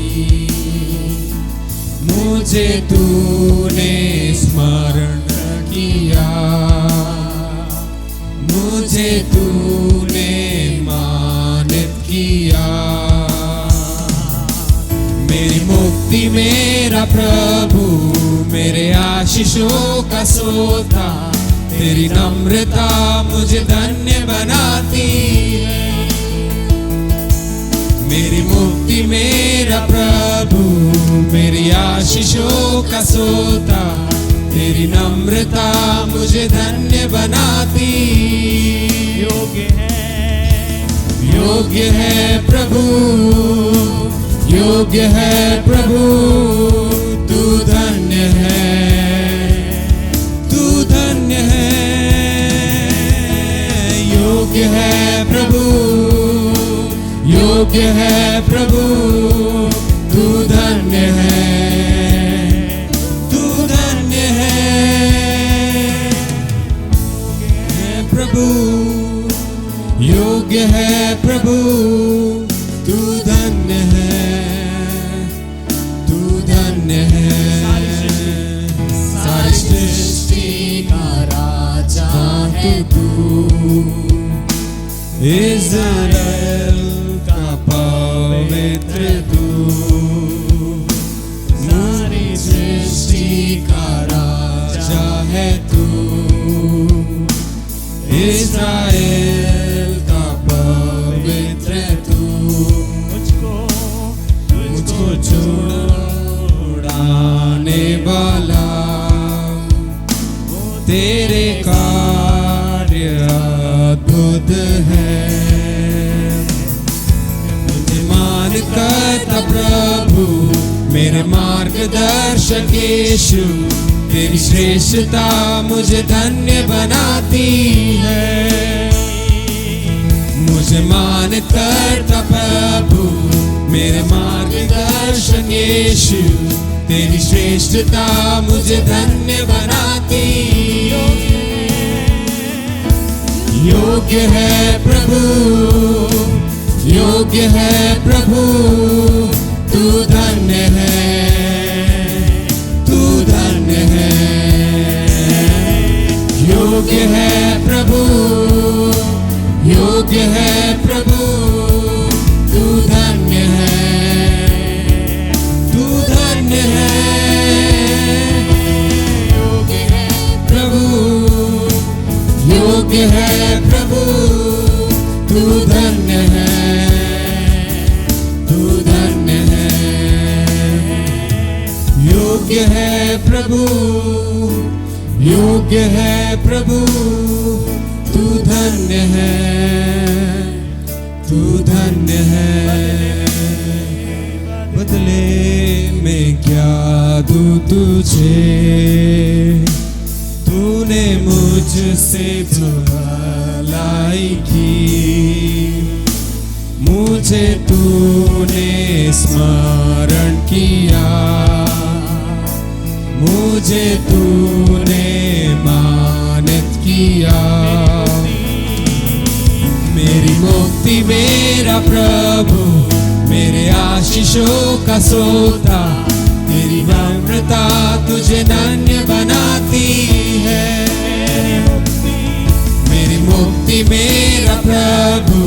मुझे तूने स्मरण किया, मुझे तूने मानित किया। मेरी मुक्ति मेरा प्रभु, मेरे आशीषों का सोता, तेरी नम्रता मुझे धन्य बनाती है। मेरी मुक्ति मेरा प्रभु, मेरी आशीषों का सोता, तेरी नम्रता मुझे धन्य बनाती। योग्य है प्रभु, योग्य है प्रभु, तू धन्य है, तू धन्य है। योग्य है प्रभु, योग्य है प्रभु, तू धन्य है, तू धन्य है प्रभु। योग्य है प्रभु, तू धन्य है, तू धन्य है। सारी सृष्टि का राजा है तू, इज़राइल का पवित्र तू। सारी सृष्टि का राजा है तू, इज़राइल का पवित्र तू। मुझको छुड़ाने वाला, तेरे कार्य अद्भुत है। मुझे मान करता प्रभु, मेरे मार्गदर्शक यीशु, तेरी श्रेष्ठता मुझे धन्य बनाती है। मुझे मान करता प्रभु, मेरे मार्गदर्शक यीशु, तेरी श्रेष्ठता मुझे धन्य बनाती। योग्य है प्रभु, योग्य है प्रभु, तू धन्य है, तू धन्य है। योग्य है प्रभु, योग्य है प्रभु, तू धन्य है, तू धन्य है। योग्य है प्रभु, योग्य है प्रभु, तू
योग्य है प्रभु, तू धन्य है, तू धन्य है। बदले में क्या दूं तुझे, तूने मुझसे भलाई की, मुझे तूने स्मरण किया, मुझे तूने मानित किया। मेरी मुक्ति मेरा प्रभु, मेरे आशीषों का सोता, तेरी नम्रता तुझे धन्य बनाती है। मेरी मुक्ति मेरा प्रभु,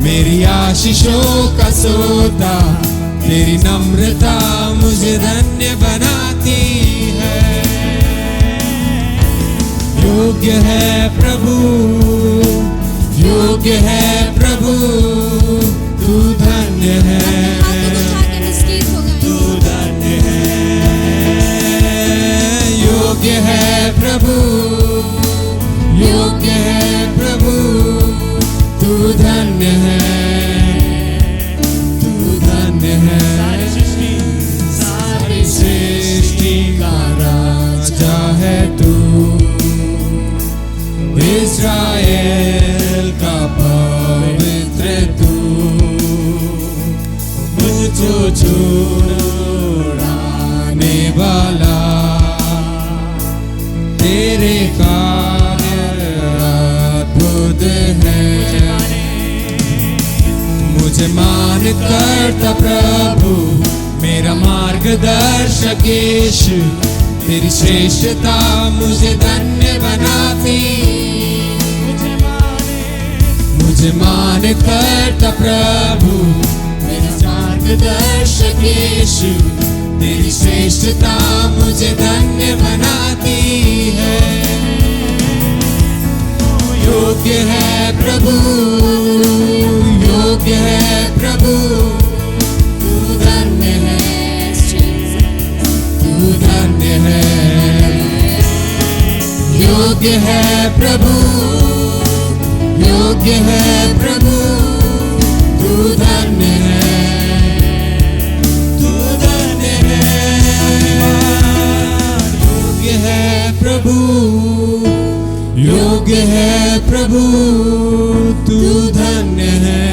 मेरी आशीषों का सोता, तेरी नम्रता मुझे धन्य बनाती है। योग्य है प्रभु, योग्य है प्रभु, तू धन्य है, तू धन्य है। योग्य है प्रभु, योग्य है प्रभु, तू धन्य है, तू धन्य है। सारी सृष्टि का राजा है तू, इस्राएल का पवित्र तू। मुझको छुड़ाने वाला, तेरे कार्य अद्भुत है। मुझे मान करता प्रभु, मेरा मार्गदर्शक यीशु, तेरी श्रेष्ठता मुझे धन्य बनाती। मुझे मान करता प्रभु, मेरा मार्गदर्शक यीशु, तेरी श्रेष्ठता मुझे धन्य बनाती है। योग्य है प्रभु, योग्य है प्रभु, तू धन्य है, तू धन्य है। योग्य है प्रभु, योग्य है प्रभु, तू धन्य है, तू धन्य है। योग्य है प्रभु, योग्य है प्रभु, तू धन्य है,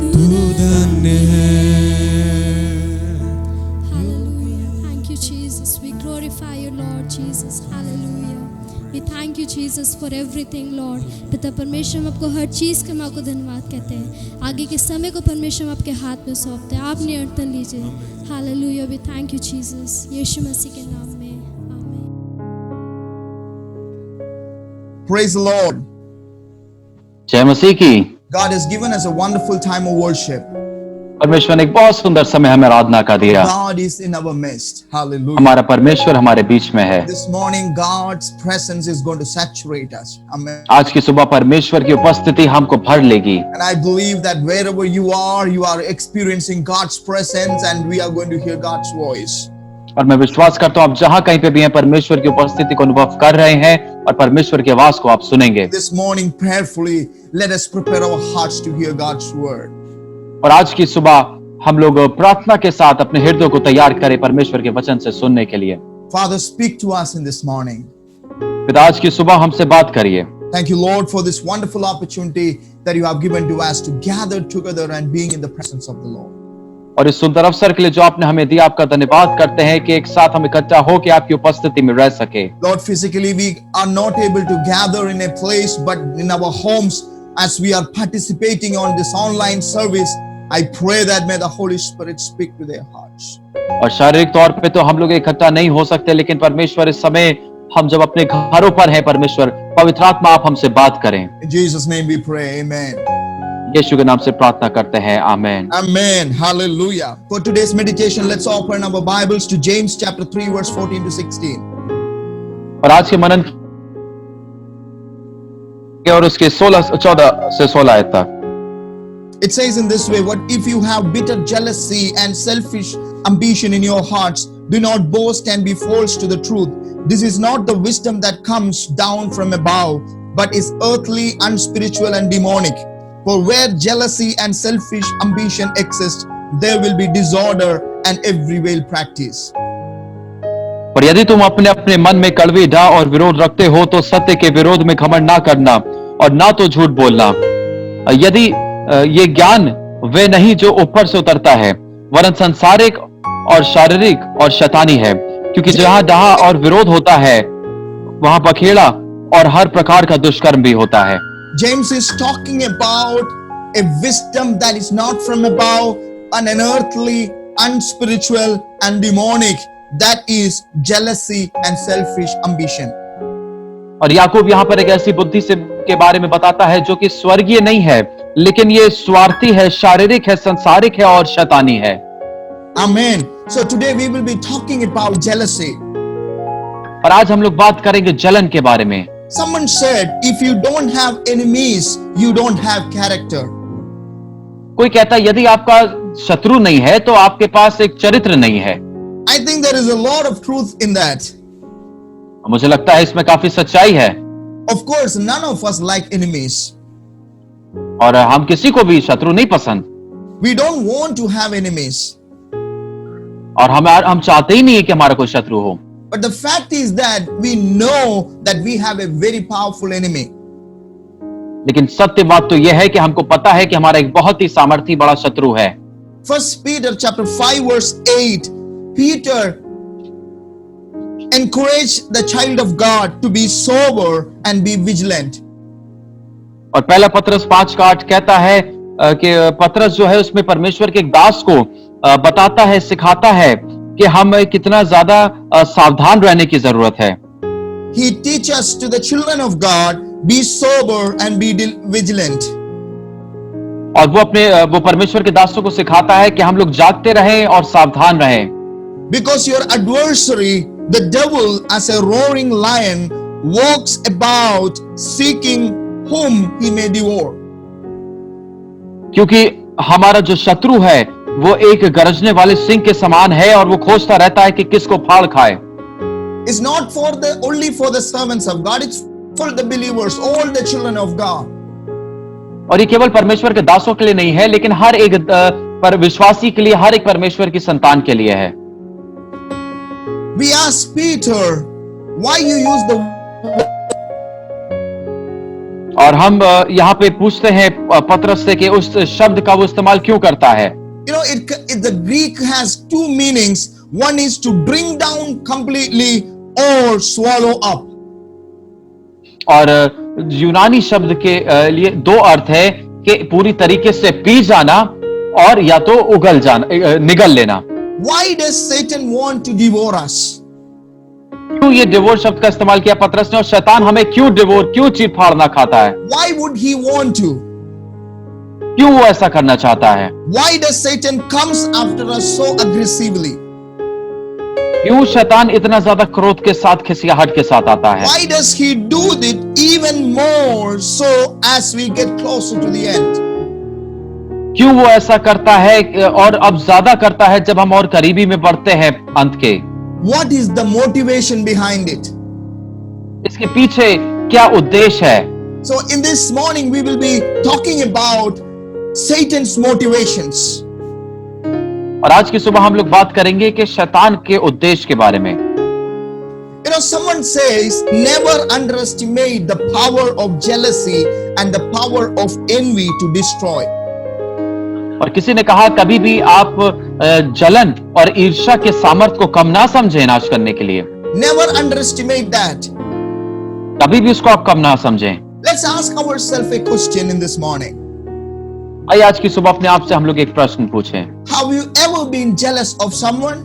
तू धन्य है।
Hallelujah. Thank you, Jesus. We glorify you, Lord Jesus. Hallelujah. We thank you, Jesus, for everything, Lord. पिता परमेश्वर, हम आपको हर चीज़ के माँ को धन्यवाद कहते हैं। आगे के समय को परमेश्वर हम आपके हाथ में सौंपते हैं। आप नियंत्रण लीजिए। Hallelujah. We thank you, Jesus. यीशु मसीह के नाम में आमीन।
Praise the Lord.
जय मसीह की।
God has given us a wonderful time of worship.
परमेश्वर ने एक बहुत सुंदर समय हमें आराधना का दिया।
God is in our midst. Hallelujah.
हमारा परमेश्वर हमारे बीच में है।
This morning, God's presence is going to saturate us. Amen.
आज की सुबह परमेश्वर की उपस्थिति हमको भर लेगी।
And I believe that wherever you are experiencing God's presence, and we are going to hear God's voice.
और मैं विश्वास करता हूँ आप जहाँ कहीं पे भी हैं, परमेश्वर की उपस्थिति को अनुभव कर रहे हैं और परमेश्वर की आवाज को आप सुनेंगे।
This morning, prayerfully, let us prepare our hearts to hear God's word.
और आज की सुबह हम लोग प्रार्थना के साथ अपने हृदय को तैयार करें परमेश्वर के वचन से सुनने के लिए।
Father, speak to us in this morning.
पिता, आज की सुबह हमसे बात करिए।
Thank you, Lord, for this wonderful opportunity that you have given to us to gather together and being in the presence of the Lord.
और इस सुंदर अवसर के लिए जो आपने हमें दिया, आपका धन्यवाद करते हैं कि एक साथ हम इकट्ठा होकर आपकी उपस्थिति में रह सके।
Lord, physically we are not able to gather in a place, but in our homes, as we are participating on this online service, I pray that may the Holy Spirit speak to their hearts.
और शारीरिक तौर पे तो हम लोग इकट्ठा नहीं हो सकते, लेकिन परमेश्वर इस समय हम जब अपने घरों पर हैं, परमेश्वर पवित्र आत्मा आप हमसे बात करें।
In Jesus' name we pray, amen.
यीशु के नाम से प्रार्थना करते हैं, आमीन।
Amen. Hallelujah. For today's meditation, let's open our Bibles to James chapter 3 verse 14 to 16.
और आज के मनन और उसके 14 से 16 आयत तक
It says in this way, what if you have bitter jealousy and selfish ambition in your hearts? Do not boast and be false to the truth. This is not the wisdom that comes down from above, but is earthly, unspiritual, and demonic. For where jealousy and selfish ambition exist, there will be disorder and every vile practice.
पर यदि तुम अपने अपने मन में कड़वी डा और विरोध रखते हो तो सत्य के विरोध में घमंड ना करना और ना तो झूठ बोलना। यदि ये ज्ञान वे नहीं जो ऊपर से उतरता है, वरन संसारिक और शारीरिक और शैतानी है, क्योंकि जहां डहा और विरोध होता है वहां बखेड़ा और हर प्रकार का दुष्कर्म भी होता है।
James is talking about a wisdom that is not from above, an unearthly, unspiritual, and demonic, that is jealousy and selfish ambition.
और याकूब यहाँ पर एक ऐसी बुद्धि से के बारे में बताता है जो कि स्वर्गीय नहीं है, लेकिन ये स्वार्थी है, शारीरिक है, संसारिक है और शैतानी है।
Amen. So today we will be talking about jealousy.
और आज हम लोग बात करेंगे जलन के बारे में।
Someone said, if you don't have enemies, you don't have character.
कोई कहता है यदि आपका शत्रु नहीं है तो आपके पास एक चरित्र नहीं है।
I think there is a lot of truth in that.
मुझे लगता है इसमें काफी सच्चाई है।
Of course, none of us like enemies.
और हम किसी को भी शत्रु नहीं पसंद,
We don't want to have enemies.
और हम चाहते ही नहीं है कि हमारा कोई शत्रु हो।
But the fact is that we know that we have a very powerful enemy.
लेकिन सत्य बात तो यह है कि हमको पता है कि हमारा एक बहुत ही सामर्थी बड़ा शत्रु है।
1 Peter chapter 5 verse 8, Peter encouraged the child of God to be sober and be vigilant.
और पहला पत्रस 5:8 कहता है कि पत्रस जो है उसमें परमेश्वर के एक दास को बताता है, सिखाता है कि हम कितना ज्यादा सावधान रहने की जरूरत है।
He teaches to the children of God, be sober and be vigilant.
और वो परमेश्वर के दासों को सिखाता है कि हम लोग जागते रहें और सावधान रहें।
Because your adversary, the devil, as a roaring lion, walks about seeking whom he may devour.
क्योंकि हमारा जो शत्रु है वो एक गरजने वाले सिंह के समान है और वो खोजता रहता है कि किसको फाड़ खाए।
It's not only for the servants of God, it's for the believers, all the children of God.
और ये केवल परमेश्वर के दासों के लिए नहीं है, लेकिन हर एक पर विश्वासी के लिए, हर एक परमेश्वर की संतान के लिए है।
We asked Peter, why you use the
और हम यहाँ पे पूछते हैं पत्रस से कि उस शब्द का वो इस्तेमाल क्यों करता है।
You know, the Greek has two meanings. One is to bring down completely or swallow up.
और यूनानी शब्द के लिए दो अर्थ है कि पूरी तरीके से पी जाना और या तो उगल जाना, निगल लेना।
Why does Satan want to devour us?
क्यों ये डिवोर शब्द का इस्तेमाल किया पत्रस ने, और शैतान हमें क्यों चीर फाड़ना खाता है?
Why would he want to?
क्यों वो ऐसा करना चाहता है?
Why does Satan comes after us so aggressively?
क्यों शैतान इतना ज्यादा क्रोध के साथ, खिसियाहट के साथ आता है?
Why does he do it even more so as we get closer to the end?
क्यों वो ऐसा करता है और अब ज्यादा करता है जब हम और करीबी में बढ़ते हैं अंत के?
What is the motivation behind it?
इसके पीछे क्या उद्देश्य है?
So in this morning we will be talking about Satan's motivations.
और आज की सुबह हम लोग बात करेंगे कि शैतान के उद्देश्य के बारे में।
You know, someone says never underestimate the power of jealousy and the power of envy to destroy.
और किसी ने कहा कभी भी आप जलन और ईर्ष्या के सामर्थ्य को कम ना समझें नाश करने के लिए।
Never underestimate that.
कभी भी उसको आप कम ना समझें।
Let's ask ourselves a question in this morning.
आइए आज की सुबह अपने आप से हम लोग एक प्रश्न पूछें।
Have you ever been jealous of someone?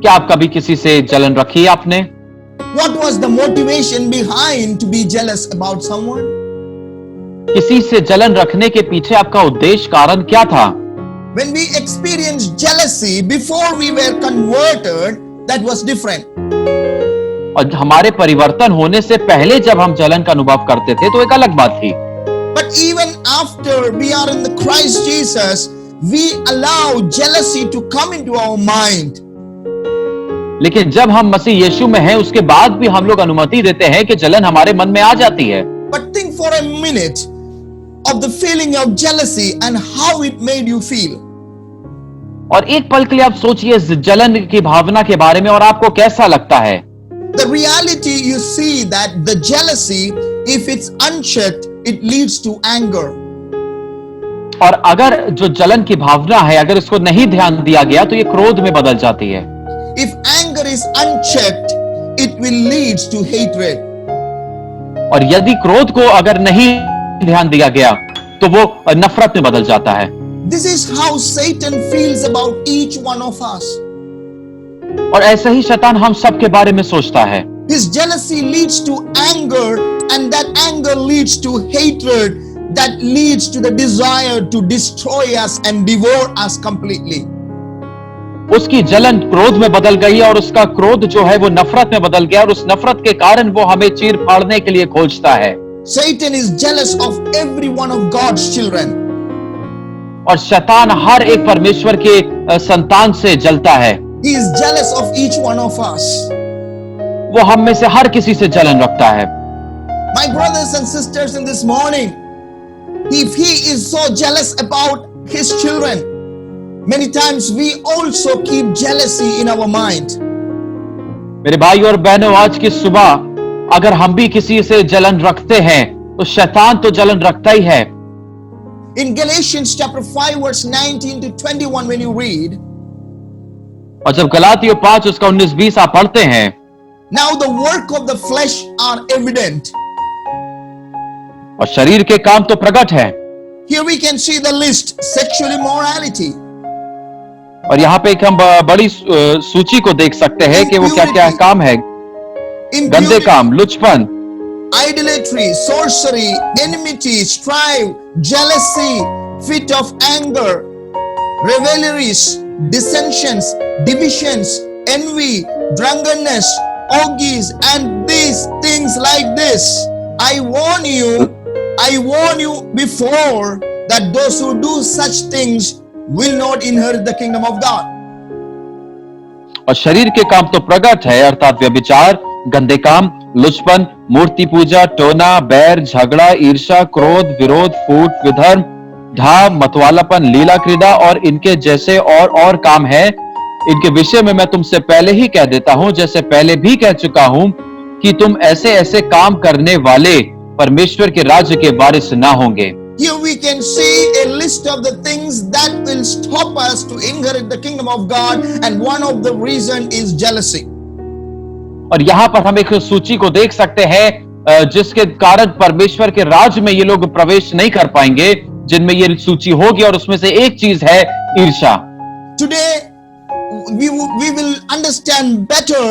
क्या आप कभी किसी से जलन रखी है आपने?
What was the motivation behind to be jealous about someone?
किसी से जलन रखने के पीछे आपका उद्देश्य, कारण क्या था?
When we experienced jealousy before we were converted, that was different.
और हमारे परिवर्तन होने से पहले जब हम जलन का अनुभव करते थे तो एक अलग बात थी।
But even after we are in the Christ Jesus, we allow jealousy to come into our mind.
लेकिन जब हम मसीह यीशु में हैं उसके बाद भी हम लोग अनुमति देते हैं कि जलन हमारे मन में आ जाती है।
But think for a minute of the feeling of jealousy and how it made you feel.
और एक पल के लिए आप सोचिए इस जलन की भावना के बारे में और आपको कैसा लगता है।
The reality you see that the jealousy, if it's unchecked, it leads to anger.
और अगर जो जलन की भावना है अगर इसको नहीं ध्यान दिया गया तो ये क्रोध में बदल जाती है।
If anger is unchecked, it will lead to hatred.
और यदि क्रोध को अगर नहीं ध्यान दिया गया तो वो नफरत में बदल जाता है।
This is how Satan feels about each one of us.
और ऐसे ही शैतान हम सब के बारे में सोचता है।
His jealousy leads to anger, and that anger leads to hatred, that leads to the desire to destroy us and devour us completely.
उसकी जलन क्रोध में बदल गई और उसका क्रोध जो है वो नफरत में बदल गया और उस नफरत के कारण वो हमें चीर फाड़ने के लिए खोजता है।
Satan is jealous of every one of God's children.
और शैतान हर एक परमेश्वर के संतान से जलता है।
He is jealous of each one of us.
वो हम में से हर किसी से जलन रखता है।
My brothers and sisters, in this morning, if he is so jealous about his children, many times we also keep jealousy in our mind.
मेरे भाई और बहनों, आज की सुबह अगर हम भी किसी से जलन रखते हैं तो शैतान तो जलन रखता ही है।
In Galatians chapter 5 verse 19 to 21, when you read,
और जब गलातियों 5 उसका 19-20 आप पढ़ते हैं,
now the work of the flesh are evident.
और शरीर के काम तो प्रकट है।
Here we can see the list: sexual immorality,
और यहाँ पे एक हम बड़ी सूची को देख सकते हैं कि वो क्या क्या काम है। गंदे
impurity,
काम, लुचपन,
idolatry, sorcery, enmity, strife, jealousy, fit of anger, revelries, dissensions, divisions, envy, drunkenness, orgies, and these things like this. I warn you before that those who do such things will not inherit the kingdom of God.
और शरीर के काम तो प्रकट है अर्थात व्यभिचार, गंदे काम, लुचपन, मूर्ति पूजा, टोना, बैर, झगड़ा, ईर्ष्या, क्रोध, विरोध, फूट, विधर्म, ढा, मतवालापन, लीला क्रीड़ा और इनके जैसे और काम है। इनके विषय में मैं तुमसे पहले ही कह देता हूं, जैसे पहले भी कह चुका हूं, कि तुम ऐसे ऐसे काम करने वाले परमेश्वर के राज्य के वारिस ना होंगे।
Here we can see a list of the things that will stop us to inherit the kingdom of God, and one of the reason is jealousy.
और यहाँ पर हम एक सूची को देख सकते हैं जिसके कारण परमेश्वर के राज्य में ये लोग प्रवेश नहीं कर पाएंगे, जिनमें ये सूची होगी, और उसमें से एक चीज है ईर्ष्या।
Today we will understand better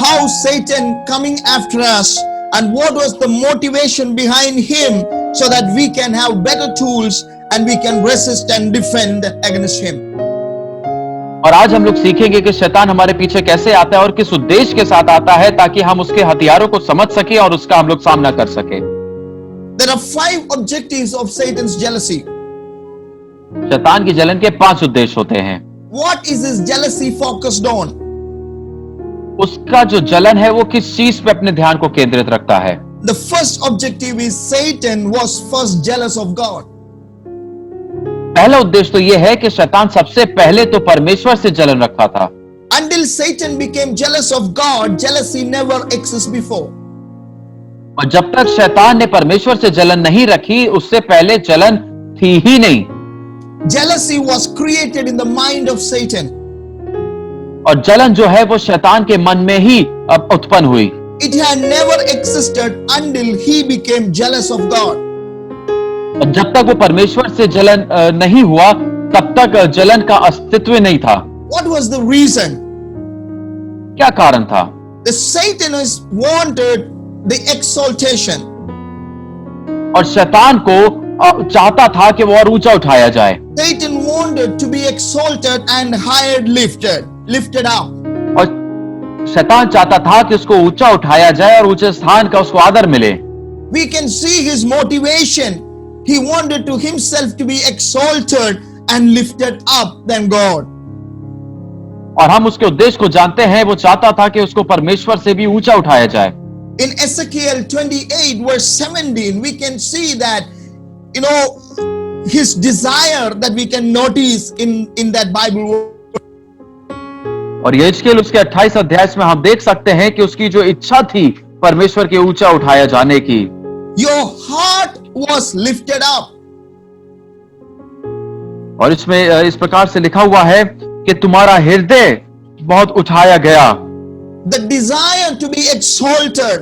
how Satan coming after us and what was the motivation behind him, so that we can have better tools and we can resist and defend against him.
और आज हम लोग सीखेंगे कि शैतान हमारे पीछे कैसे आता है और किस उद्देश्य के साथ आता है, ताकि हम उसके हथियारों को समझ सके और उसका हम लोग सामना कर सके।
There are 5 objectives of Satan's jealousy.
शैतान की जलन के 5 उद्देश्य होते हैं।
What is his jealousy focused on?
उसका जो जलन है वो किस चीज पे अपने ध्यान को केंद्रित रखता है?
The first objective is Satan was first jealous of God.
पहला उद्देश्य तो यह है कि शैतान सबसे पहले तो परमेश्वर से जलन रखता था।
Until Satan became jealous of God, jealousy never existed before.
और जब तक शैतान ने परमेश्वर से जलन नहीं रखी, उससे पहले जलन थी ही नहीं।
Jealousy was created in the mind of Satan.
और जलन जो है वो शैतान के मन में ही अब उत्पन्न हुई।
It had never existed until he became jealous of God.
और जब तक वो परमेश्वर से जलन नहीं हुआ, तब तक जलन का अस्तित्व नहीं था।
What was the reason?
क्या कारण था?
The Satanists wanted the exaltation.
और शैतान को चाहता था कि वो और ऊंचा उठाया जाए।
Satan wanted to be exalted and higher lifted up.
और शैतान चाहता था कि उसको ऊंचा उठाया जाए और ऊंचे स्थान का उसको आदर मिले।
We can see his motivation. He wanted to himself to be exalted and lifted up than God.
और हम उसके उद्देश्य को जानते हैं। वो चाहता था कि उसको परमेश्वर से भी ऊंचा उठाया जाए।
In Ezekiel 28 verse 17, we can see that, his desire that we can notice in that Bible.
और यहेजकेल उसके 28 अध्याय में हम देख सकते हैं कि उसकी जो इच्छा थी परमेश्वर के ऊंचा उठाया जाने की।
Your heart was lifted up.
और इसमें इस प्रकार से लिखा हुआ है कि तुम्हारा हृदय बहुत उठाया गया।
The desire to be exalted.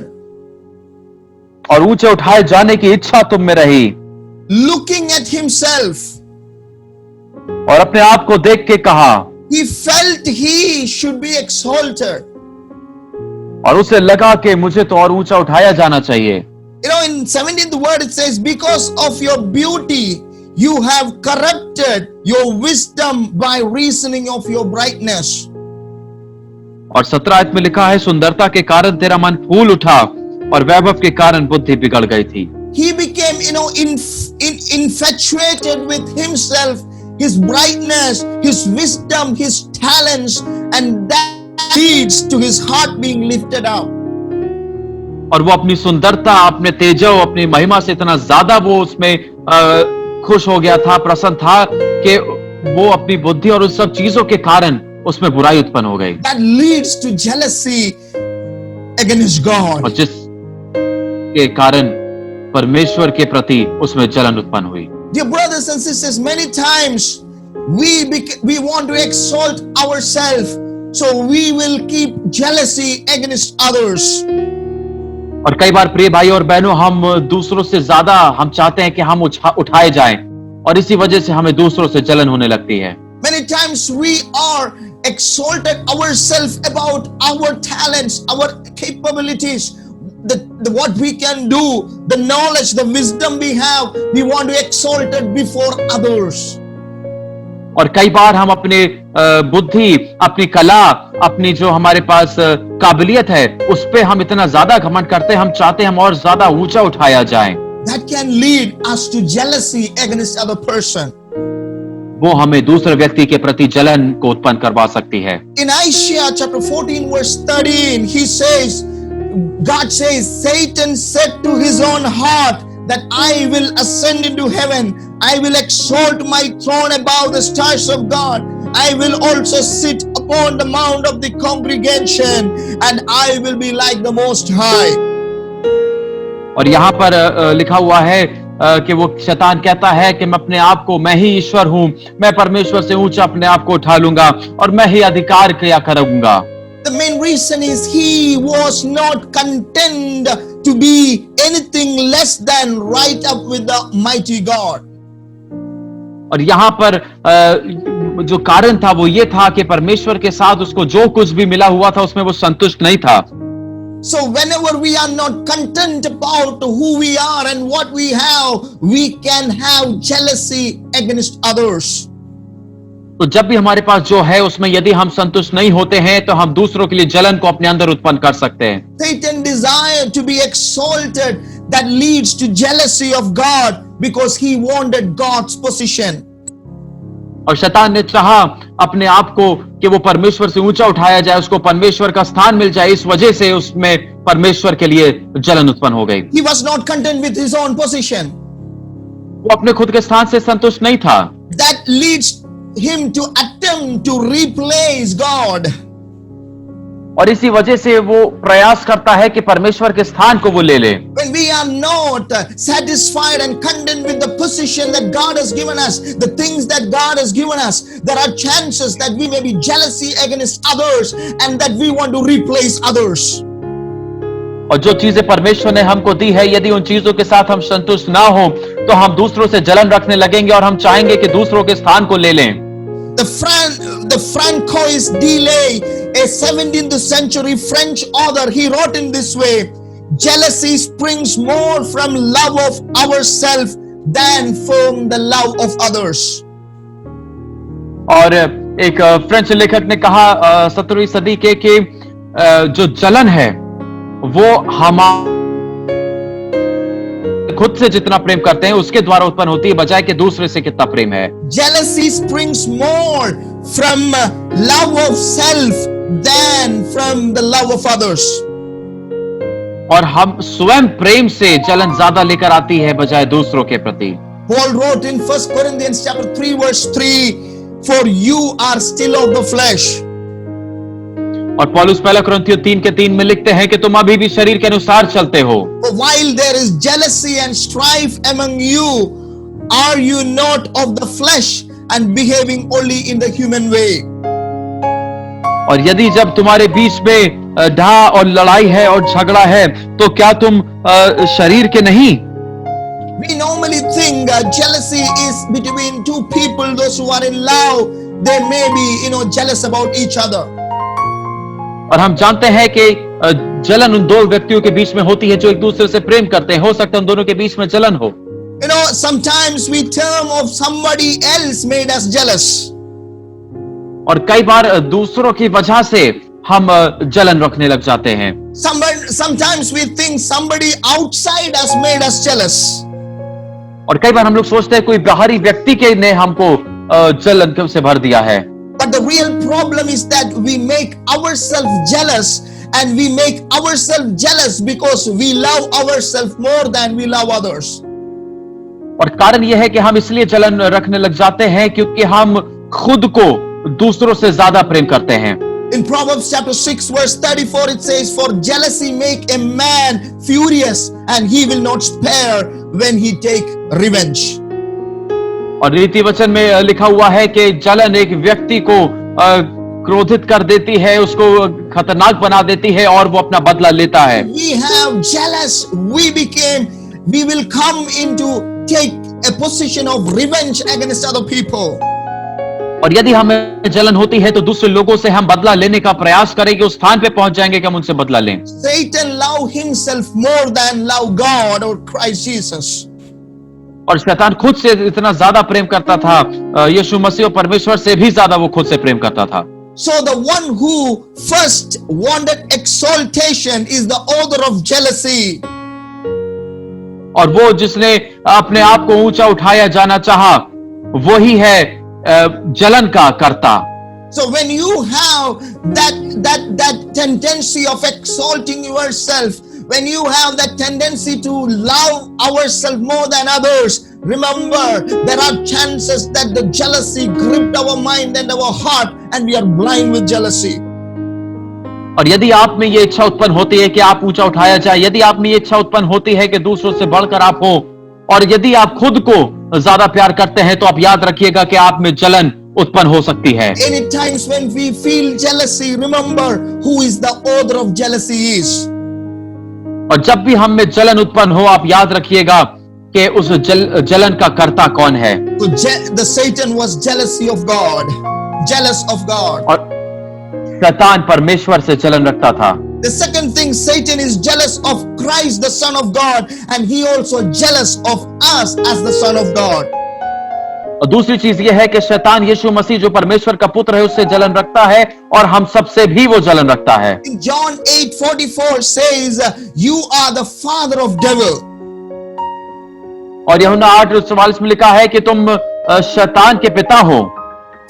और ऊंचे उठाए जाने की इच्छा तुम में रही।
Looking at himself.
और अपने आप को देख के कहा।
He felt he should be exalted.
और उसे लगा कि मुझे तो और ऊंचा उठाया जाना चाहिए।
In 17th word it says, because of your beauty, you have corrupted your wisdom by reasoning of your brightness.
और 17 आयत में लिखा है, सुंदरता के कारण तेरा मन फूल उठा और वैभव के कारण बुद्धि बिगड़ गई थी।
He became, infatuated with himself, his brightness, his wisdom, his talents, and that leads to his heart being lifted up.
और वो अपनी सुंदरता, अपने तेजव, अपनी महिमा से इतना ज्यादा वो उसमें खुश हो गया था, प्रसन्न था कि वो अपनी बुद्धि और उस सब चीजों के कारण उसमें बुराई उत्पन्न हो गई।
That leads to jealousy against God.
और जिस के कारण परमेश्वर के प्रति उसमें जलन उत्पन्न हुई।
Dear brothers and sisters, many times we want to exalt ourselves, so we will keep jealousy against others.
और कई बार प्रिय भाई और बहनों, हम दूसरों से ज्यादा हम चाहते हैं कि हम उठाए जाएं, और इसी वजह से हमें दूसरों से जलन होने लगती है।
Many times we are exalted ourselves about our talents, our capabilities, what we can do, the knowledge, the wisdom we have. We want to exalt it before others.
और कई बार हम अपने बुद्धि, अपनी कला, अपनी जो हमारे पास काबिलियत है, उस पे हम इतना ज्यादा घमंड करते हैं, हम चाहते हैं हम और ज्यादा ऊंचा उठाया जाए।
That can lead us to jealousy against other person.
वो हमें दूसरे व्यक्ति के प्रति जलन को उत्पन्न करवा सकती है।
In Isaiah chapter 14 verse 13, God says, Satan said to his own heart that I will ascend into heaven. I will exalt my throne above the stars of God. I will also sit upon the mount of the congregation, and I will be like the Most High.
और यहाँ पर लिखा हुआ है कि वो शैतान कहता है कि मैं ही ईश्वर हूँ, मैं परमेश्वर से ऊंचा अपने आप को उठा लूंगा और मैं ही अधिकार किया करूंगा।
The main reason is he was not content to be anything less than right up with the mighty God.
और यहाँ पर जो कारण था वो ये था कि परमेश्वर के साथ उसको जो कुछ भी मिला हुआ था उसमें वो संतुष्ट नहीं था।
So whenever we are not content about who we are and what we have, we can have jealousy against others.
तो जब भी हमारे पास जो है उसमें यदि हम संतुष्ट नहीं होते हैं तो हम दूसरों के लिए जलन को अपने अंदर उत्पन्न कर सकते हैं।
Satan desired to be exalted, that leads to jealousy of God because he wanted God's position.
और शैतान ने चाहा अपने आप को कि वो परमेश्वर से ऊंचा उठाया जाए, उसको परमेश्वर का स्थान मिल जाए, इस वजह से उसमें परमेश्वर के लिए जलन उत्पन्न हो गई।
He was not content with his own position.
वो अपने खुद के स्थान से संतुष्ट नहीं था।
That leads him to attempt to replace God.
और इसी वजह से वो प्रयास करता है कि परमेश्वर के स्थान को वो ले ले।
When we are not satisfied and content with the position that God has given us, the things that God has given us, there are chances that we may be jealousy against others and that we want to replace others.
और जो चीजें परमेश्वर ने हमको दी है, यदि उन चीजों के साथ हम संतुष्ट ना हो तो हम दूसरों से जलन रखने लगेंगे और हम चाहेंगे कि दूसरों के स्थान को ले लें।
The Francois Delay, a 17th century French author, he wrote in this way: jealousy springs more from love of ourselves than from the love of others.
और एक फ्रेंच लेखक ने कहा 17वीं सदी के कि जो जलन है वो हम खुद से जितना प्रेम करते हैं उसके द्वारा उत्पन्न होती है, बजाय कि दूसरे से कितना प्रेम है।
Jealousy springs more from love of self than from the love of others.
और हम स्वयं प्रेम से जलन ज्यादा लेकर आती है बजाय दूसरों के प्रति।
Paul wrote in 1 Corinthians chapter 3 verse 3, for you are still of the flesh.
और पौलुस पहला कुरिन्थियों 3:3 में लिखते हैं कि तुम अभी भी शरीर के अनुसार चलते हो।
While there is jealousy and strife among you, are you not of the flesh and behaving only in the human way?
और यदि जब तुम्हारे बीच में ढा और लड़ाई है और झगड़ा है तो क्या तुम शरीर के नहीं?
We normally think jealousy is between two people, those who are in love, they may be, jealous about each other.
और हम जानते हैं कि जलन उन दो व्यक्तियों के बीच में होती है जो एक दूसरे से प्रेम करते हैं। हो सकता है उन दोनों के बीच में जलन हो।
Sometimes we term of somebody else made us jealous.
और कई बार दूसरों की वजह से हम जलन रखने लग जाते हैं।
Sometimes we think somebody outside us made us jealous.
और कई बार हम लोग सोचते हैं कोई बाहरी व्यक्ति के ने हमको जलन से भर दिया है।
But the real problem is that we make ourselves jealous, and we make ourselves jealous because we love ourselves more than we love others.
और कारण यह है कि हम इसलिए जलन रखने लग जाते हैं क्योंकि हम खुद को दूसरों से ज्यादा प्रेम करते हैं।
In Proverbs chapter 6 verse 34 it says, for jealousy make a man furious and he will not spare when he take revenge.
और रीति वचन में लिखा हुआ है कि जलन एक व्यक्ति को क्रोधित कर देती है, उसको खतरनाक बना देती है और वो अपना बदला लेता है।
We have jealous, we will come into take a position of revenge against other people.
और यदि हमें जलन होती है तो दूसरे लोगों से हम बदला लेने का प्रयास करेंगे, उस स्थान पे पहुंच जाएंगे कि हम उनसे बदला लें।
Satan loved himself more than love God or Christ Jesus.
और शैतान खुद से इतना ज्यादा प्रेम करता था, यीशु मसीह और परमेश्वर से भी ज्यादा वो खुद से प्रेम करता था।
So the one who first wanted exaltation is the author of jealousy.
और वो जिसने अपने आप को ऊंचा उठाया जाना चाहा, वही है जलन का कर्ता।
So when you have that tendency of exalting yourself, when you have that tendency to love ourselves more than others, remember there are chances that the jealousy gripped our mind and our heart and we are blind with jealousy.
और यदि आप में ये इच्छा उत्पन्न होती है कि आप ऊंचा उठाया जाए, यदि आप में ये इच्छा उत्पन्न होती है कि दूसरों से बढ़कर आप हो, और यदि आप खुद को ज्यादा प्यार करते हैं, तो आप याद रखिएगा कि आप में जलन उत्पन्न हो सकती है।
Any times when we feel jealousy, remember who is the author of jealousy is.
और जब भी हम में जलन उत्पन्न हो, आप याद रखिएगा कि उस जलन का कर्ता कौन है।
So the Satan was jealousy of God, jealous of God.
और शैतान परमेश्वर से जलन रखता था।
The second thing, Satan is jealous of Christ, the Son of God, and he also jealous of us as the Son of God.
और दूसरी चीज यह है कि शैतान यीशु मसीह जो परमेश्वर का पुत्र है उससे जलन रखता है, और हम सबसे भी वो जलन रखता है।
In John 8:44 says, you are the father of devil.
और यूहन्ना 8:44 में लिखा है कि तुम शैतान के पिता हो।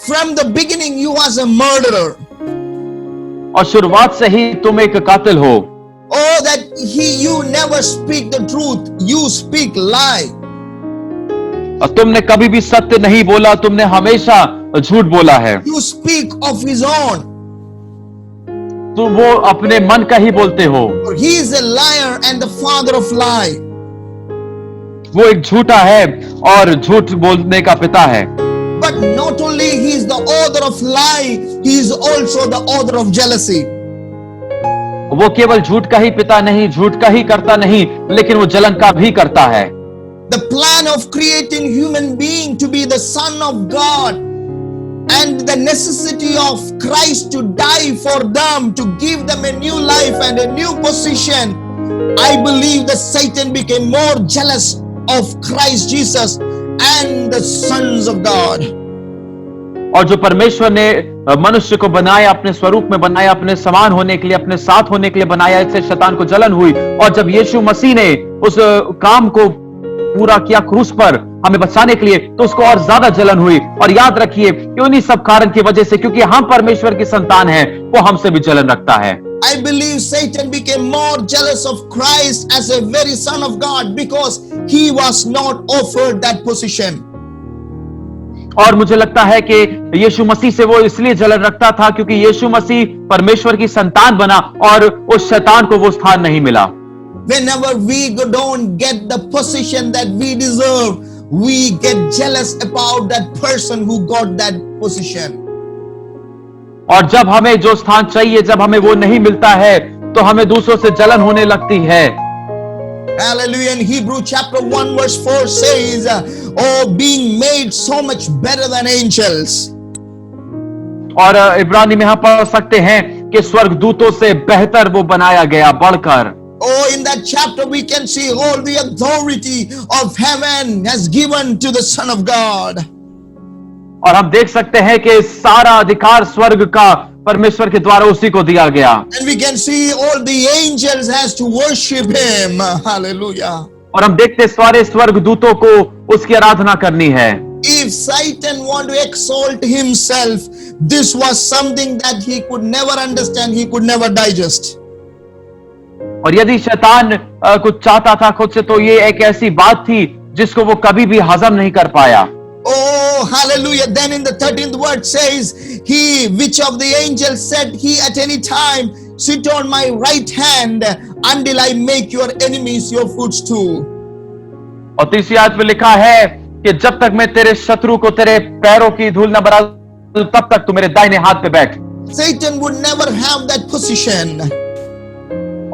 From the beginning you was a murderer.
और शुरुआत से ही तुम एक कातिल हो।
Oh, that you never speak the truth, you speak lie.
और तुमने कभी भी सत्य नहीं बोला, तुमने हमेशा झूठ बोला है।
You speak of his own.
तुम वो अपने मन का ही बोलते हो।
He is a liar and the father of lie.
वो एक झूठा है और झूठ बोलने का पिता है।
But not only he is the author of lie, he is also the author of jealousy.
वो केवल झूठ का ही पिता नहीं, झूठ का ही करता नहीं, लेकिन वो जलन का भी करता है।
The plan of creating human being to be the Son of God and the necessity of Christ to die for them, to give them a new life and a new position, I believe that Satan became more jealous of Christ Jesus and the sons of God.
और जो परमेश्वर ने मनुष्य को बनाया, अपने स्वरूप में बनाया, अपने समान होने के लिए, अपने साथ होने के लिए बनाया, इससे शैतान को जलन हुई। और जब यीशु मसीह ने उस काम को पूरा किया क्रूस पर हमें बचाने के लिए, तो उसको और ज्यादा जलन हुई। और याद रखिए कि उन्हीं सब कारण की वजह से, क्योंकि हम परमेश्वर की संतान हैं, वो हमसे भी जलन रखता है।
I believe Satan became more jealous of Christ as a very son of God because he was not offered that position.
और मुझे लगता है कि यीशु मसीह से वो इसलिए जलन रखता था क्योंकि यीशु मसीह परमेश्वर की संतान बना और उस शैतान को वो स्थान नहीं मिला।
Whenever we don't get the position that we deserve, we get jealous about that person who got that position.
और जब हमें जो स्थान चाहिए, जब हमें वो नहीं मिलता है, तो हमें दूसरों से जलन होने लगती है।
Hallelujah. In Hebrew chapter 1 verse 4 says, oh, being made so much better than angels.
और इब्रानी में हम पढ़ सकते हैं कि स्वर्गदूतों से बेहतर वो बनाया गया, बढ़कर।
Oh, in that chapter we can see all the authority of heaven has given to the Son of God.
और हम देख सकते हैं कि सारा अधिकार स्वर्ग का परमेश्वर के द्वारा उसी को दिया गया।
And we can see all the angels has to worship him. Hallelujah.
और हम देखते हैं सारे स्वर्गदूतों को उसकी आराधना करनी है।
If Satan want to exalt himself, this was something that he could never understand, he could never digest.
और यदि शैतान कुछ चाहता था खुद से, तो ये एक ऐसी बात थी जिसको वो कभी भी हजम नहीं कर पाया।
Oh, hallelujah. Then in the 13th word says, he which of the angels said, he at any time sit on my right hand until I make your enemies your footstool.
और तीसरी आयत में लिखा है कि जब तक मैं तेरे शत्रु को तेरे पैरों की धूल न बना दूं, तब तक तू मेरे दाहिने हाथ पे बैठ।
Satan would never have that position.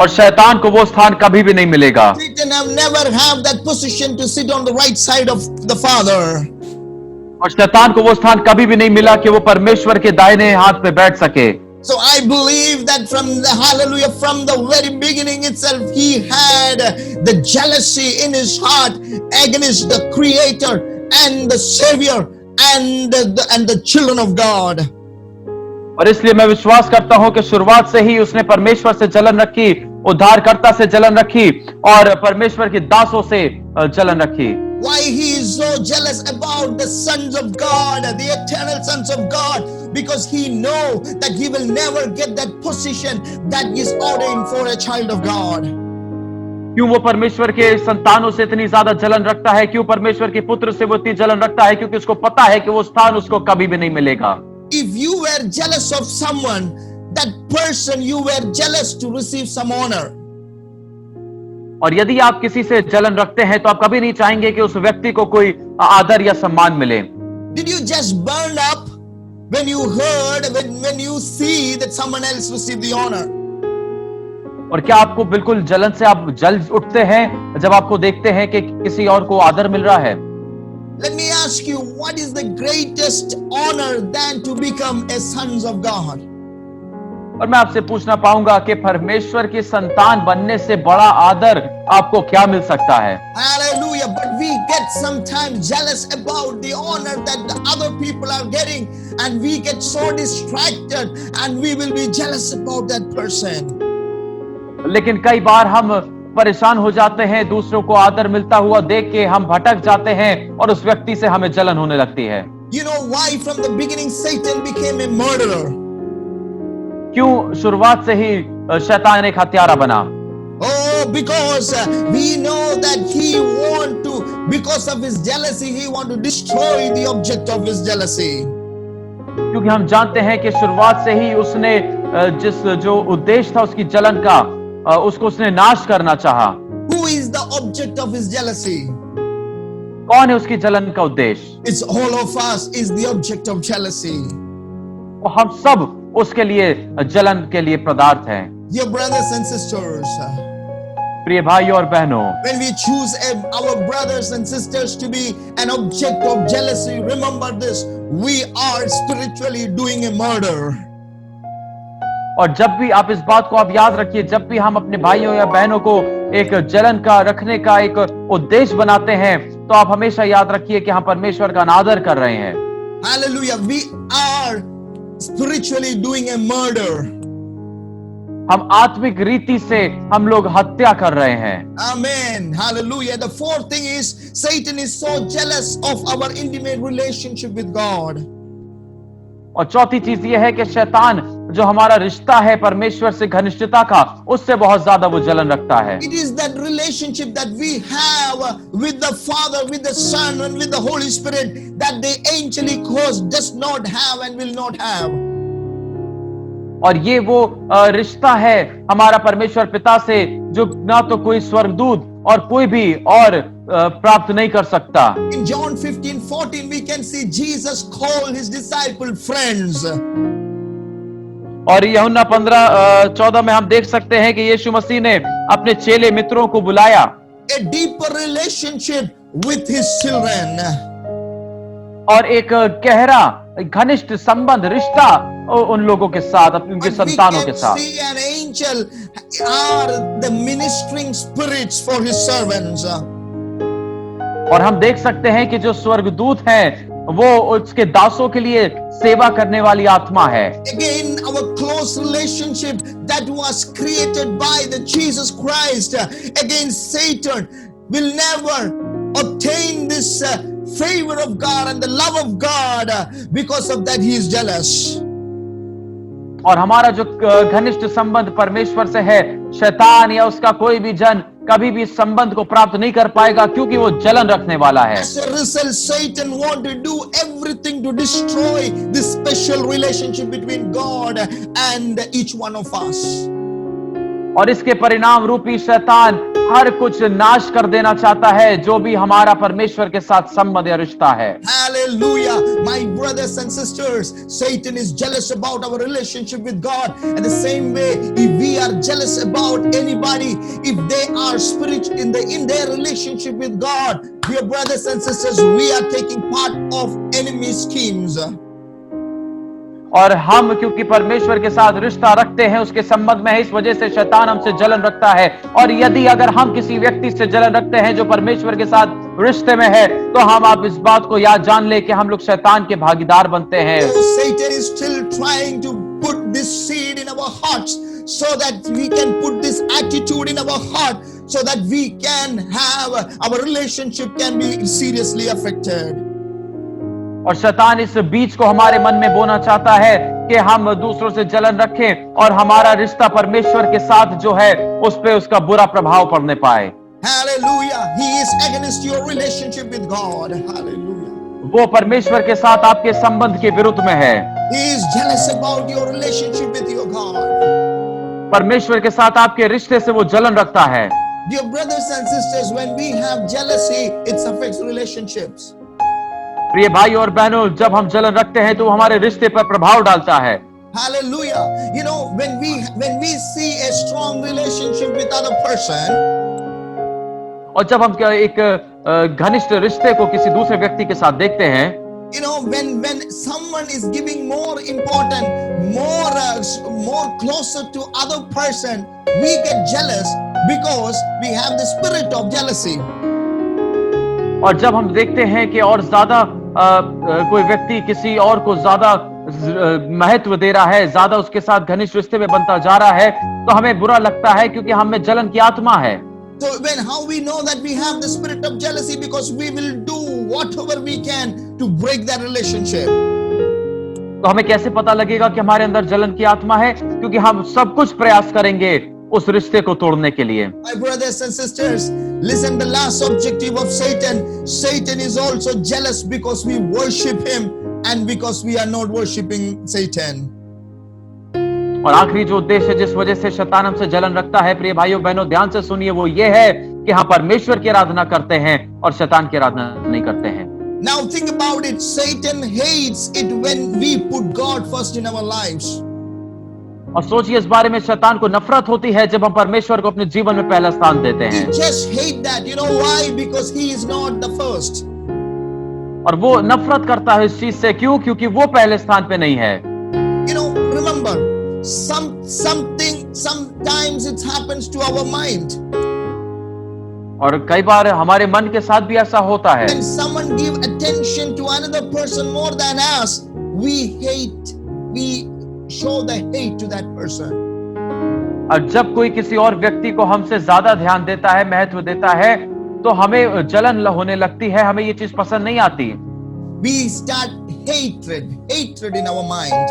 और शैतान को वो स्थान कभी भी नहीं मिलेगा।
Satan have never have that position to sit on the right side of the Father.
और शैतान को वो स्थान कभी भी नहीं मिला कि वो परमेश्वर के दाहिने हाथ पे बैठ सके।
So I believe that from the hallelujah, from the very beginning itself, he had the jealousy in his heart against the Creator and the Savior and the children of God.
और इसलिए मैं विश्वास करता हूं कि शुरुआत से ही उसने परमेश्वर से जलन रखी, उद्धारकर्ता से जलन रखी और परमेश्वर के दासों से जलन रखी।
Why he is so jealous about the sons of God, the eternal sons of God? Because he know that he will never get that position that is ordained for a child of God.
क्यों वो परमेश्वर के संतानों से इतनी ज्यादा जलन रखता है? क्यों परमेश्वर के पुत्र से वो इतनी जलन रखता है? क्योंकि उसको पता है कि वो स्थान उसको कभी भी नहीं मिलेगा।
If you were jealous of someone, that person you were jealous to receive some honor.
और यदि आप किसी से जलन रखते हैं तो आप कभी नहीं चाहेंगे कि उस व्यक्ति को कोई आदर या सम्मान मिले।
Did you just burn up when you heard, when you see that someone else received the honor?
और क्या आपको बिल्कुल जलन से आप जल उठते हैं जब आपको देखते हैं कि किसी और को आदर मिल रहा है?
Let me ask you, what is the greatest honor than to become a sons of God?
और मैं आपसे पूछना पाऊंगा कि परमेश्वर की संतान बनने से बड़ा आदर आपको क्या मिल सकता है?
Hallelujah. But we get sometimes jealous about the honor that the other people are getting, and we get so distracted and we will be jealous about that person.
लेकिन कई बार हम परेशान हो जाते हैं, दूसरों को आदर मिलता हुआ देख के हम भटक जाते हैं और उस व्यक्ति से हमें जलन होने लगती है।
You know why from the beginning Satan became a murderer?
क्यों शुरुआत से ही शैतान एक हत्यारा बना?
Oh, because we know that he want to, because of his jealousy, he want to destroy the object of his jealousy.
क्योंकि हम जानते हैं कि शुरुआत से ही उसने जिस जो उद्देश्य था उसकी जलन का, उसको उसने नाश करना चाहा।
Who is the object of his jealousy?
कौन है उसकी जलन का उद्देश्य?
It's all of us is the object of jealousy.
वो हम सब उसके लिए जलन के लिए पदार्थ हैं।
Dear brothers and sisters,
प्रिय भाइयों और बहनों,
when we choose our brothers and sisters to be an object of jealousy, remember this: we are spiritually doing a murder.
और जब भी आप इस बात को आप याद रखिए, जब भी हम अपने भाइयों या बहनों को एक जलन का रखने का एक उद्देश्य बनाते हैं, तो आप हमेशा याद रखिए कि हम परमेश्वर का अनादर कर रहे हैं।
Hallelujah. We are spiritually doing a murder.
हम आत्मिक रीति से हम लोग हत्या कर रहे हैं।
Amen. Hallelujah. The fourth thing is Satan is so jealous of our intimate relationship with God.
और चौथी चीज ये है कि शैतान जो हमारा रिश्ता है परमेश्वर से घनिष्ठता का, उससे बहुत ज्यादा वो जलन रखता है।
It is that relationship that we have with the Father, with the Son, and with the Holy Spirit that the angelic host does not have and will not have.
और ये वो रिश्ता है हमारा परमेश्वर पिता से जो ना तो कोई स्वर्गदूत और कोई भी और प्राप्त नहीं कर सकता।
In John 15:14 we can see Jesus call his disciple friends.
और यूहन्ना 15:14 में हम देख सकते हैं कि यीशु मसीह ने अपने चेले मित्रों को बुलाया।
A deeper relationship with his children.
और एक गहरा घनिष्ठ संबंध रिश्ता उन लोगों के साथ, उनके संतानों के साथ।
See an angel are the ministering spirits for his servants.
और हम देख सकते हैं कि जो स्वर्गदूत हैं वो उसके दासों के लिए सेवा करने वाली आत्मा है।
Again, our close relationship that was created by the Jesus Christ against Satan will never obtain this favor of God and the love of God. Because of that he is jealous.
और हमारा जो घनिष्ठ संबंध परमेश्वर से है, शैतान या उसका कोई भी जन कभी भी इस संबंध को प्राप्त नहीं कर पाएगा, क्योंकि वो जलन रखने वाला है।
As a result, Satan want to do everything to destroy this special relationship between God and each one of us.
और इसके परिणाम रूपी शैतान हर कुछ नाश कर देना चाहता है जो भी हमारा परमेश्वर के साथ संबंध या रिश्ता है।
Hallelujah. My brothers and sisters, Satan is jealous about our relationship with God. And the same way, if we are jealous about anybody, if they are spiritual in their relationship with God, dear brothers and sisters, we are taking part of enemy schemes.
और हम क्योंकि परमेश्वर के साथ रिश्ता रखते हैं उसके संबंध में है, इस वजह से शैतान हमसे जलन रखता है। और यदि अगर हम किसी व्यक्ति से जलन रखते हैं जो परमेश्वर के साथ रिश्ते में है, तो हम आप इस बात को याद जान ले कि हम लोग शैतान के भागीदार बनते हैं।
So Satan is still trying to put this seed in our hearts so that we can put this attitude in our heart so that we can have our relationship can be seriously affected.
और शैतान इस बीज को हमारे मन में बोना चाहता है कि हम दूसरों से जलन रखें और हमारा रिश्ता परमेश्वर के साथ जो है उस पे उसका बुरा प्रभाव पड़ने पाए।
Hallelujah. He is against your relationship with God. Hallelujah.
वो परमेश्वर के साथ आपके संबंध के विरुद्ध में है।
He is jealous about your relationship with your God.
परमेश्वर के साथ आपके रिश्ते से वो जलन रखता है।
Dear brothers and sisters, when we have jealousy, it affects relationships.
प्रिय भाई और बहनों, जब हम जलन रखते हैं तो हमारे रिश्ते पर प्रभाव डालता है।
Hallelujah. You know, when we see a strong relationship with other person,
और जब हम एक घनिष्ठ रिश्ते को किसी दूसरे व्यक्ति के साथ देखते हैं,
you know, when someone is giving more important, more closer to other person, we get jealous because we have the spirit of jealousy.
और जब हम देखते हैं कि और ज्यादा कोई व्यक्ति किसी और को ज्यादा महत्व दे रहा है, ज्यादा उसके साथ घनिष्ठ रिश्ते में बनता जा रहा है, तो हमें बुरा लगता है क्योंकि हम में जलन की आत्मा है।
So how we know that we have the spirit of jealousy? Because we will do whatever we can to break that relationship.
तो हमें कैसे पता लगेगा कि हमारे अंदर जलन की आत्मा है? क्योंकि हम सब कुछ प्रयास करेंगे उस रिश्ते को तोड़ने के लिए।
My brothers and sisters, listen, the last objective of Satan is also jealous because we worship him and because we are not worshiping Satan.
और आखिरी जो उद्देश्य है जिस वजह से शैतान हमसे जलन रखता है, प्रिय भाइयों बहनों ध्यान से सुनिए, वो ये है कि हम परमेश्वर की आराधना करते हैं और शैतान की आराधना नहीं करते हैं।
Now think about it. Satan hates it when we put God first in our lives.
और सोचिए इस बारे में, शैतान को नफरत होती है जब हम परमेश्वर को अपने जीवन में पहला स्थान देते हैं।
He just hate that. You know why? Because he is not the first.
और वो नफरत करता है इस चीज से, क्यों? क्योंकि वो पहले स्थान पे नहीं है।
You know, remember, sometimes it happens to our mind.
और कई बार हमारे मन के साथ भी ऐसा होता है।
When someone give attention to another person more than us, we show the hate to that person.
और जब कोई किसी और व्यक्ति को हमसे ज्यादा ध्यान देता है, महत्व देता है, तो हमें जलन होने लगती है, हमें ये चीज पसंद नहीं आती।
We start hatred in our mind.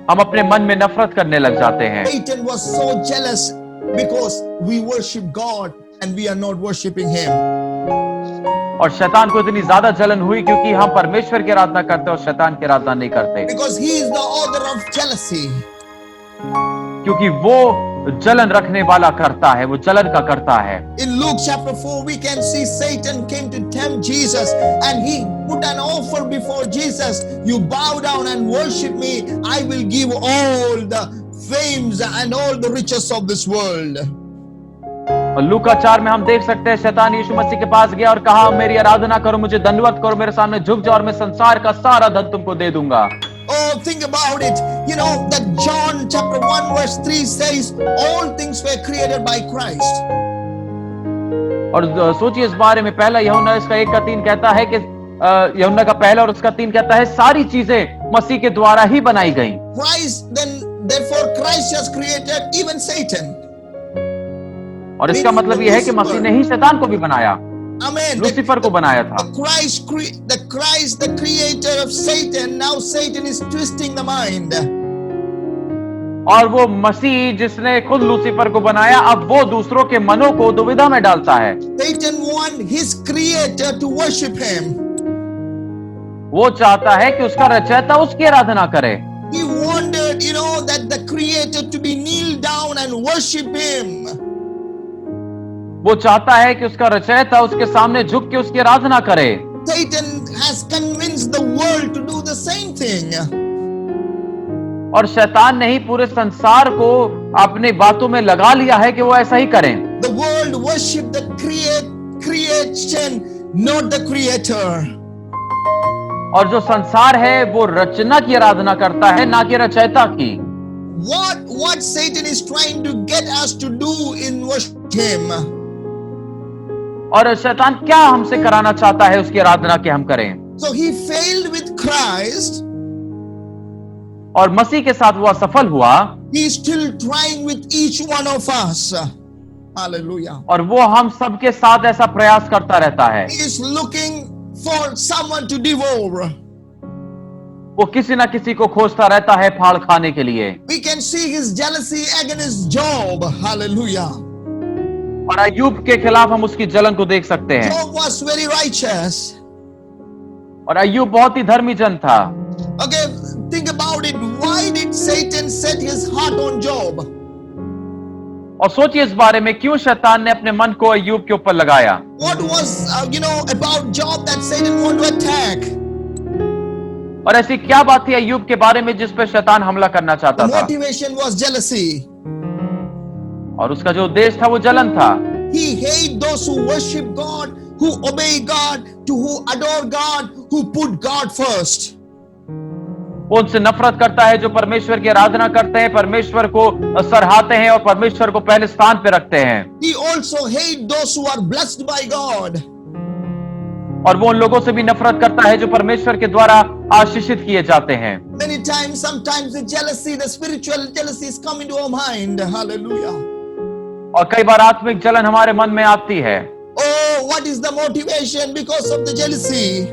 हम अपने मन में नफरत करने लग जाते हैं।
Satan was so jealous because we worship God and we are not worshiping Him.
और शैतान को इतनी ज्यादा जलन हुई क्योंकि हम परमेश्वर की आराधना करते और शैतान की आराधना नहीं करते।
Because he is the author of jealousy.
क्योंकि वो जलन रखने वाला करता है, वो जलन का करता है।
In Luke chapter 4, we can see Satan came to tempt Jesus and he put an offer before Jesus. You bow down and worship me, I will give all the fames and all the riches of this world.
और लूका 4 में हम देख सकते हैं शैतान यीशु मसीह के पास गया और कहा मेरी आराधना करो, मुझे दंडवत करो, मेरे सामने झुक जाओ और मैं संसार का सारा धन तुमको दे दूंगा।
Oh, think about it. You know that John chapter 1 verse 3 says all things were created by Christ.
और सोचिए इस बारे में, पहला यूहन्ना इसका 1 का 3 कहता है कि यूहन्ना का पहला और उसका 3 कहता है सारी चीजें मसीह के द्वारा ही बनाई गई।
Christ, then therefore Christ has created even Satan.
और इसका मतलब यह है कि मसीह ने ही शैतान को भी बनाया,
Amen.
लूसीफर को बनाया था।
The Christ, the creator of Satan, now Satan is twisting the mind.
और वो मसीह जिसने खुद लूसीफर को बनाया, अब वो दूसरों के मनों को दुविधा में डालता है।
Satan wants his creator to worship him.
वो चाहता है कि उसका रचयिता उसकी आराधना करे।
He wanted, that the creator to be kneel down and worship him.
वो चाहता है कि उसका रचयिता उसके सामने झुक के उसकी आराधना करे।
Satan has convinced the world to do the same thing.
और शैतान ने ही पूरे संसार को अपनी बातों में लगा लिया है कि वो ऐसा ही करें।
The world worship the creation, not the creator.
और जो संसार है वो रचना की आराधना करता है, ना कि रचयिता की।
What Satan is trying to get us to do in worship him.
और शैतान क्या हमसे कराना चाहता है उसकी आराधना के हम करें।
So he failed with Christ.
और मसीह के साथ वो असफल हुआ।
He is still trying with each one of us. Hallelujah.
और वो हम सबके साथ ऐसा प्रयास करता रहता है।
He is looking for someone to devour.
वो किसी ना किसी को खोजता रहता है फाड़ खाने के लिए।
We can see his jealousy against Job. Hallelujah.
और अय्यूब के खिलाफ हम उसकी जलन को देख सकते हैं।
Job was very righteous.
और अय्यूब बहुत ही धर्मी जन था।
Okay, think about it. Why did Satan set his heart on Job?
और सोचिए इस बारे में, क्यों शैतान ने अपने मन को अय्यूब के ऊपर लगाया।
What was about Job that Satan wanted to attack?
और ऐसी क्या बात थी अय्यूब के बारे में जिस पर शैतान हमला करना चाहता
The
था।
motivation was jealousy.
और उसका जो उद्देश्य था वो जलन था।
He hated those who worship God, who obey God, who adore God, who put God first.
वो उनसे नफरत करता है जो परमेश्वर की आराधना करते हैं, परमेश्वर को सराहते हैं और परमेश्वर को पहले स्थान पे रखते हैं।
He also hates those who are blessed by God.
और वो उन लोगों से भी नफरत करता है जो परमेश्वर के द्वारा आशीषित किए जाते हैं।
Many times, sometimes the jealousy, the spiritual jealousy is coming to our mind. Hallelujah.
और कई बार आत्मिक जलन हमारे मन में आती है।
Oh, what is the motivation because of the jealousy?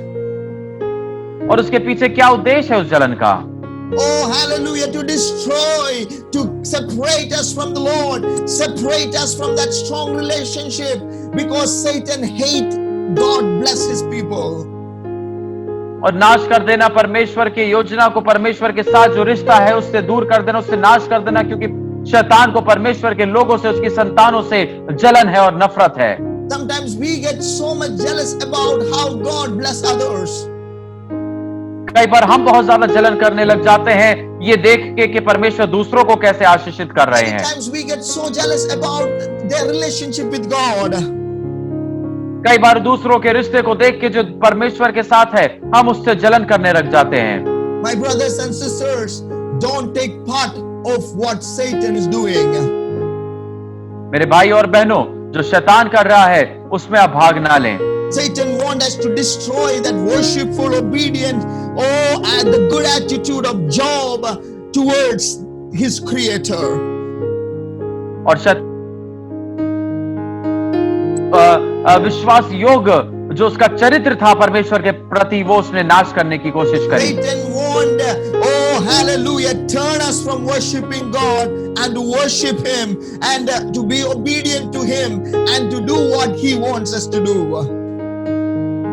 और उसके पीछे क्या उद्देश्य है उस जलन का।
Oh, hallelujah, to destroy, to separate us from the Lord, separate us from that strong relationship, because Satan hates God bless his people.
और नाश कर देना परमेश्वर की योजना को, परमेश्वर के साथ जो रिश्ता है उससे दूर कर देना, उससे नाश कर देना, क्योंकि शैतान को परमेश्वर के लोगों से, उसकी संतानों से जलन है और नफरत है।
Sometimes we get so much jealous about how God bless others.
कई बार हम बहुत ज्यादा जलन करने लग जाते हैं ये देख के कि परमेश्वर दूसरों को कैसे आशीषित कर रहे हैं।
Sometimes we get so jealous about their relationship with God.
कई बार दूसरों के रिश्ते को देख के जो परमेश्वर के साथ है हम उससे जलन करने लग जाते हैं।
My brothers and sisters, don't take part of what Satan is doing.
मेरे भाई और बहनों, जो शैतान कर रहा है उसमें आप भाग ना लें।
Satan wants us to destroy that worshipful, obedient, and the good attitude of Job towards his creator.
और विश्वास योग्य जो उसका चरित्र था परमेश्वर के प्रति, वो उसने नाश करने की कोशिश करी।
Satan warned, oh hallelujah, turn us from worshiping God and to worship Him and to be obedient to Him and to do what He wants us to do.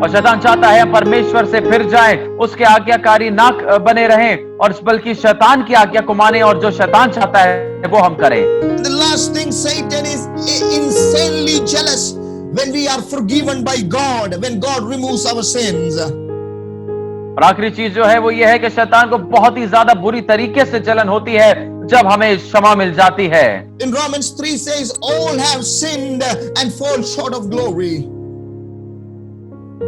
और शैतान चाहता है हम परमेश्वर से फिर जाएं, उसके आज्ञाकारी ना बने रहें और बल्कि शैतान की आज्ञा को माने, और जो शैतान चाहता है वो हम करें।
The last thing, Satan is insanely jealous when we are forgiven by God, when God removes our sins.
और आखिरी चीज जो है वो ये है कि शैतान को बहुत ही ज्यादा बुरी तरीके से जलन होती है जब हमें क्षमा मिल जाती है।
In Romans 3 says, all have sinned and fall short of glory.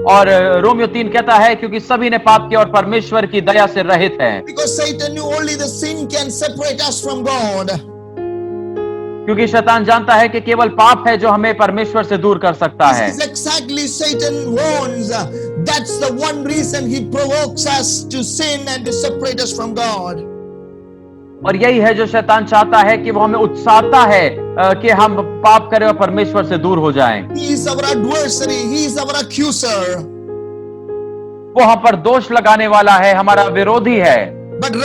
और रोमियो 3 कहता है क्योंकि सभी ने पाप किया और परमेश्वर की दया से रहित हैं।
Because Satan knew only the sin can separate us from God.
क्योंकि शैतान जानता है कि केवल पाप है जो हमें परमेश्वर से दूर कर सकता है।
This is exactly Satan warns. That's the one reason he provokes us to sin and to separate us from God.
और यही है जो शैतान चाहता है कि वो हमें उकसाता है कि हम पाप करें और परमेश्वर से दूर हो जाएं।
He is our adversary. He is our accuser.
वो हम पर दोष लगाने वाला है, हमारा विरोधी है।
But in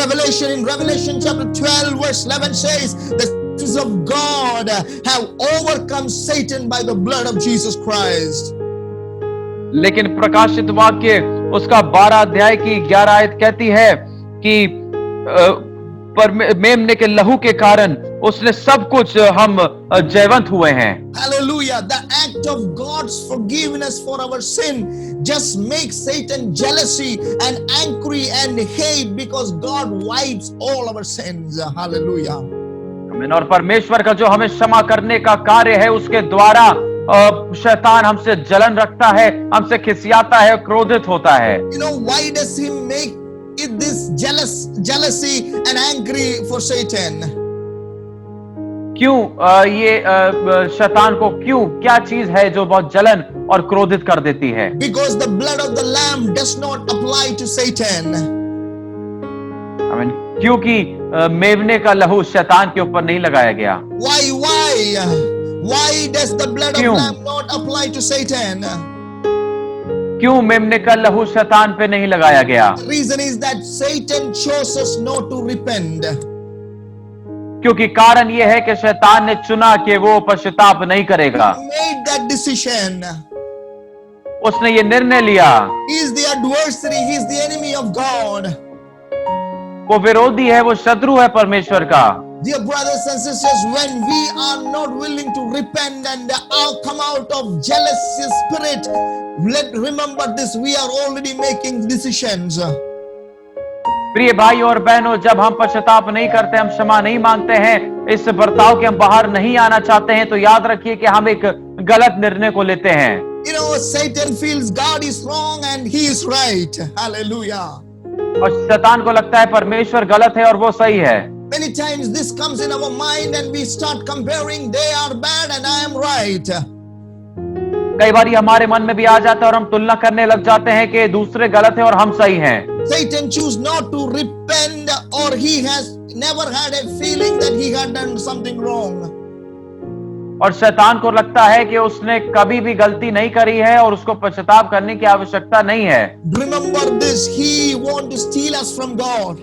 Revelation chapter 12 verse 11 says, the sons of God have overcome Satan by the blood of Jesus Christ.
लेकिन प्रकाशित वाक्य उसका 12 अध्याय की 11 आयत कहती है कि मेमने के लहू के कारण उसने सब कुछ हम जयवंत हुए हैं।
Hallelujah. The act of God's forgiveness for our sin just makes Satan jealousy and angry and hate because God wipes all our sins. Hallelujah.
और परमेश्वर का जो हमें क्षमा करने का कार्य है उसके द्वारा शैतान हमसे जलन रखता है, हमसे खिसियाता है, क्रोधित होता है।
You know why does he make it this jealousy and angry for Satan?
क्यों ये शैतान को क्यों क्या चीज है जो बहुत जलन और क्रोधित कर देती है?
Because the blood of the lamb does not apply to Satan.
क्योंकि मेमने का लहू शैतान के ऊपर नहीं लगाया गया।
Why does the blood of lamb not apply to Satan?
क्यों मेमने का लहू शैतान पे नहीं लगाया गया?
The reason is that Satan chose us not to repent.
क्योंकि कारण ये है कि शैतान ने चुना कि वो पश्चाताप नहीं करेगा।
He made that decision.
उसने ये निर्णय लिया।
He is the adversary, he is the enemy of God.
वो विरोधी है, वो शत्रु है परमेश्वर का।
Dear brothers and sisters, when we are not willing to repent and come out of jealous spirit, remember this, we are already making decisions.
प्रिय भाई और बहनों, जब हम पश्चाताप नहीं करते, हम क्षमा नहीं मांगते हैं, इस बर्ताव के हम बाहर नहीं आना चाहते हैं, तो याद रखिए कि हम एक गलत निर्णय को लेते हैं।
You know, Satan feels God is wrong and he is right. Hallelujah.
और शैतान को लगता है परमेश्वर गलत है और वो सही है।
Many times this comes in our mind and we start comparing, they are bad and I am right.
कई बार हमारे मन में भी आ जाता है और हम तुलना करने लग जाते हैं कि दूसरे गलत हैं और हम सही हैं।
Satan choose not to repent, or he has never had a feeling that he had done something wrong.
और शैतान को लगता है कि उसने कभी भी गलती नहीं करी है और उसको पश्चाताप करने की आवश्यकता नहीं है।
Remember this, he want to steal us from God.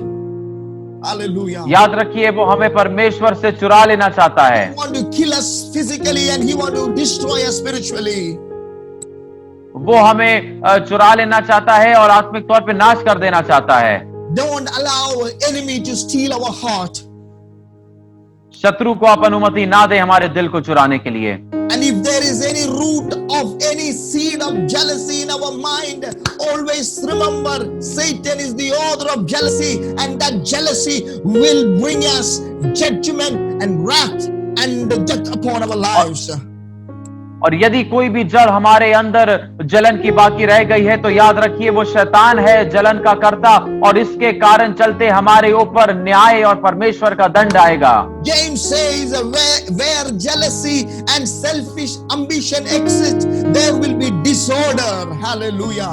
Hallelujah.
याद रखिए वो हमें परमेश्वर से चुरा लेना चाहता है।
He want to kill us physically and he want to destroy us spiritually.
वो हमें चुरा लेना चाहता है और आत्मिक तौर पे नाश कर देना चाहता है।
Don't allow enemy to steal our heart.
शत्रु को आप अनुमति ना दे हमारे दिल को चुराने के लिए।
And if there is any root of any seed of jealousy in our mind, always remember Satan is the author of jealousy, and that jealousy will bring us judgment and wrath and death upon our lives.
और यदि कोई भी जड़ हमारे अंदर जलन की बाकी रह गई है तो याद रखिए वो शैतान है, जलन का कर्ता, और इसके कारण चलते हमारे ऊपर न्याय और परमेश्वर का दंड आएगा।
James says, where jealousy and selfish ambition exist, there will be disorder. Hallelujah.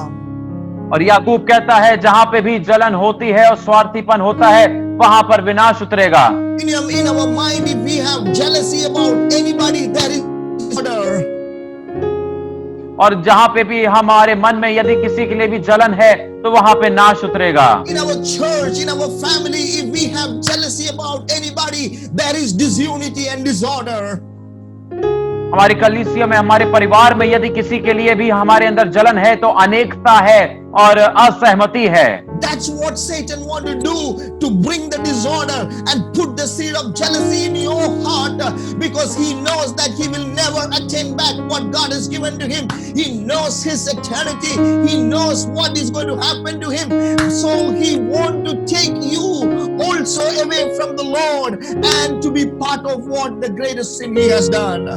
और याकूब कहता है जहां पे भी जलन होती है और स्वार्थीपन होता है वहां पर विनाश उतरेगा।
In our mind, if we have jealousy about anybody, there is disorder.
और जहां पे भी हमारे मन में यदि किसी के लिए भी जलन है तो वहां पे नाश उतरेगा।
In our church, in our family, if we have jealousy about anybody, there is disunity and disorder.
हमारी कलीसिया में, हमारे परिवार में यदि किसी के लिए भी हमारे अंदर जलन है तो अनेकता है और असहमति है।
That's what Satan wants to do, to bring the disorder and put the seed of jealousy in your heart, because he knows that he will never attain back what God has given to him. He knows his eternity. He knows what is going to happen to him. So he wants to take you also away from the Lord and to be part of what the greatest sin he has done.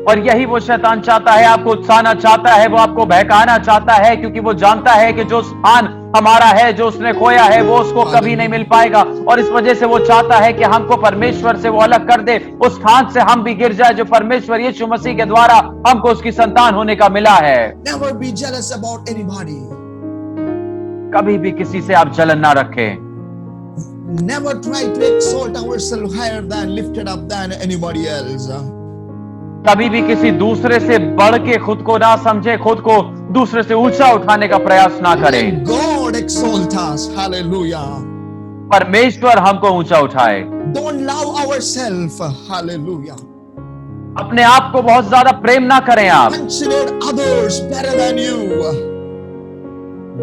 और यही वो शैतान चाहता है, आपको उकसाना चाहता है, वो आपको बहकाना चाहता है, क्योंकि वो जानता है कि जो स्थान हमारा है, जो उसने खोया है, वो उसको कभी नहीं मिल पाएगा। और इस वजह से वो चाहता है कि हमको परमेश्वर से वो अलग कर दे, उस स्थान से हम भी गिर जाए जो परमेश्वर यीशु मसीह के द्वारा हमको उसकी संतान होने का मिला है।
Never be jealous about anybody.
कभी भी किसी से आप जलन ना रखें।
Never try to exalt ourselves higher than, lifted up than anybody else.
कभी भी किसी दूसरे से बढ़ के खुद को ना समझे, खुद को दूसरे से ऊंचा उठाने का प्रयास ना करें।
God exalt us. Hallelujah.
परमेश्वर हमको ऊंचा उठाए।
Don't love ourselves. Hallelujah.
अपने आप को बहुत ज्यादा प्रेम ना करें आप।
Consider others better than you.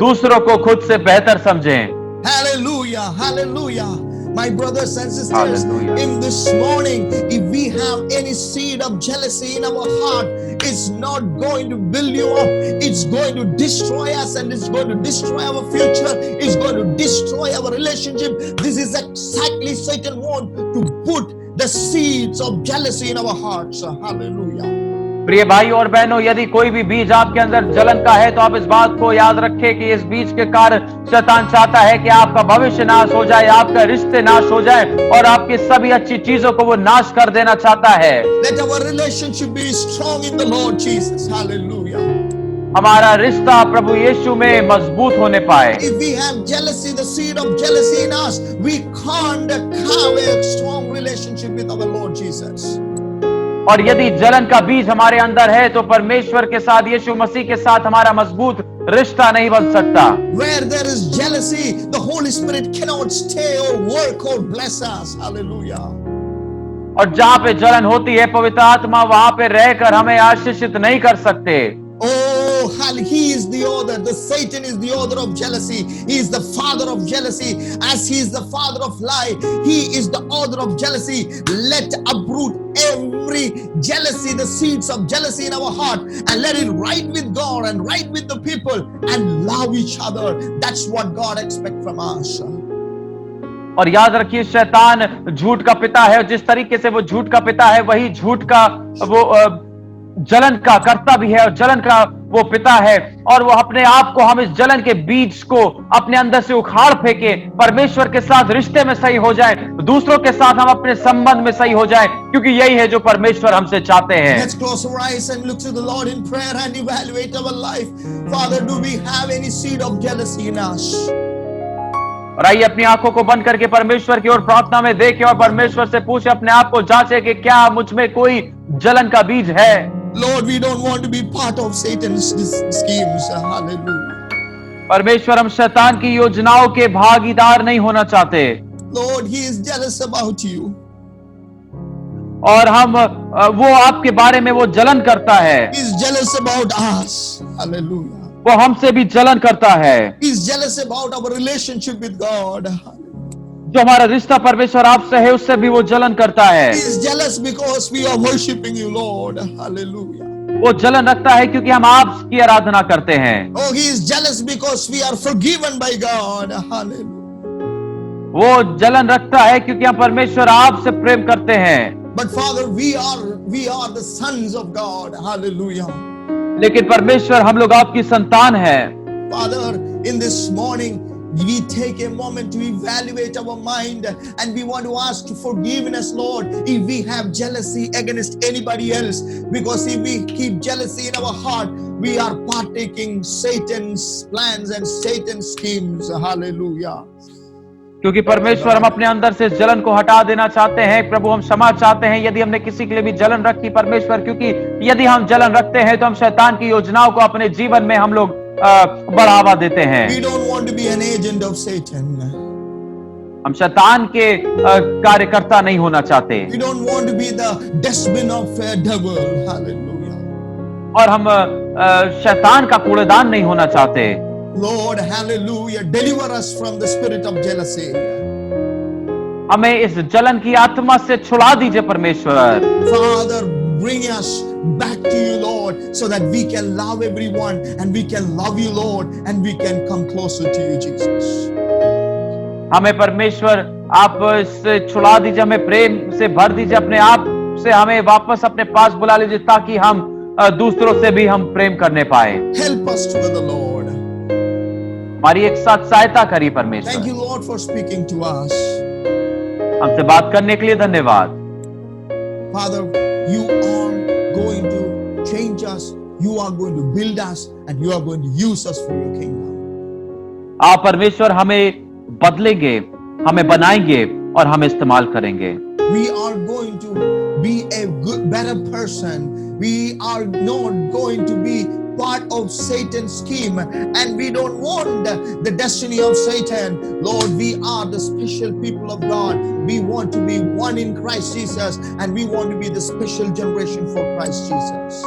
दूसरों को खुद से बेहतर समझें।
Hallelujah. Hallelujah. My brothers and sisters,
Hallelujah.
in this morning, if we have any seed of jealousy in our heart, it's not going to build you up. It's going to destroy us, and it's going to destroy our future. It's going to destroy our relationship. This is exactly Satan wants to put the seeds of jealousy in our hearts. Hallelujah.
प्रिय भाई और बहनों, यदि कोई भी बीज आपके अंदर जलन का है तो आप इस बात को याद रखें कि इस बीज के कारण शैतान चाहता है कि आपका भविष्य नाश हो जाए, आपका रिश्ते नाश हो जाए और आपकी सभी अच्छी चीजों को वो नाश कर देना चाहता है।
Let our relationship be strong in the Lord Jesus. Hallelujah.
हमारा रिश्ता प्रभु यीशु में मजबूत होने पाए।
If we have jealousy, the seed of jealousy in us, we can't have a strong relationship with our Lord Jesus.
और यदि जलन का बीज हमारे अंदर है तो परमेश्वर के साथ, यीशु मसीह के साथ हमारा मजबूत रिश्ता नहीं बन सकता।
Where there is jealousy, the Holy Spirit cannot stay or work or bless us. Hallelujah.
और जहां पे जलन होती है, पवित्र आत्मा वहां पे रहकर हमें आशीषित नहीं कर सकते।
Oh, he is the author. The Satan is the author of jealousy. He is the father of jealousy. As he is the father of lie, he is the author of jealousy. Let uproot every jealousy, the seeds of jealousy in our heart, and let it right with God and right with the people and love each other. That's what God expects from us.
और याद रखिए, शैतान झूठ का पिता है और जिस तरीके से वो झूठ का पिता है, वही झूठ का वो जलन का कर्ता भी है और जलन का वो पिता है। और वो अपने आप को, हम इस जलन के बीज को अपने अंदर से उखाड़ फेंके, परमेश्वर के साथ रिश्ते में सही हो जाए, दूसरों के साथ हम अपने संबंध में सही हो जाए, क्योंकि यही है जो परमेश्वर हमसे चाहते हैं।
Let's close our eyes and look to the Lord in prayer and evaluate our life. Father, do we have any seed of jealousy in us?
और आइए अपनी आंखों को बंद करके परमेश्वर की ओर प्रार्थना में देखें और परमेश्वर से पूछे, अपने आप को जांचे कि क्या मुझ में कोई जलन का बीज है।
Lord, we don't want to be part of Satan's schemes. Hallelujah.
परमेश्वर, हम शैतान की योजनाओं के भागीदार नहीं होना चाहते।
Lord, he is jealous about you.
और हम वो आपके बारे में वो जलन करता है।
He is jealous about us. Hallelujah.
वो हमसे भी जलन करता है।
He is jealous about our relationship with God.
जो हमारा रिश्ता परमेश्वर आपसे है, उससे भी वो जलन करता है।
He is jealous because we are worshiping you, Lord. Hallelujah.
वो जलन रखता है क्योंकि हम आपकी आराधना करते हैं।
Oh, he is jealous because we are forgiven by God. Hallelujah.
वो जलन रखता है क्योंकि हम परमेश्वर आपसे प्रेम करते हैं।
But Father, we are the sons of God. Hallelujah.
लेकिन परमेश्वर, हम लोग आपकी संतान हैं।
Father, in this morning, we take a moment to evaluate our mind and we want to ask for forgiveness, Lord, if we have jealousy against anybody else, because if we keep jealousy in our heart, we are partaking Satan's plans and Satan's schemes. Hallelujah.
क्योंकि परमेश्वर हम अपने अंदर से इस जलन को हटा देना चाहते हैं। प्रभु हम क्षमा चाहते हैं यदि हमने किसी के लिए भी जलन रखी परमेश्वर, क्योंकि यदि हम जलन रखते हैं तो हम शैतान की योजनाओं को अपने जीवन में हम लोग बढ़ावा देते हैं।
We don't want to be an agent of Satan.
हम शैतान के कार्यकर्ता नहीं होना चाहते
We don't want to be the dustbin of devil. Hallelujah.
और हम शैतान का कूड़ेदान नहीं होना चाहते।
Lord, hallelujah. Deliver us from the spirit of jealousy.
हमें इस जलन की आत्मा से छुड़ा दीजिए परमेश्वर।
Father, bring us back to you, Lord, so that we can love everyone and we can love you, Lord, and we can come closer to you, Jesus.
हमें परमेश्वर आप इससे छुड़ा दीजिए, हमें प्रेम से भर दीजिए, अपने आप से हमें वापस अपने पास बुला लीजिए ताकि हम दूसरों से भी हम प्रेम करने पाए।
Help us together, Lord.
हमारी एक साथ सहायता करिए परमेश्वर।
Thank you, Lord, for speaking to us.
हमसे बात करने के लिए धन्यवाद।
Father, you are going to change us, you are going to build us, and you are going to use us for your kingdom.
आप परमेश्वर हमें बदलेंगे, हमें बनाएंगे और हम इस्तेमाल करेंगे।
We are going to be a good, better person. We are not going to be part of Satan's scheme, and we don't want the destiny of Satan. Lord, we are the special people of God. We want to be one in Christ Jesus, and we want to be the special generation for Christ Jesus.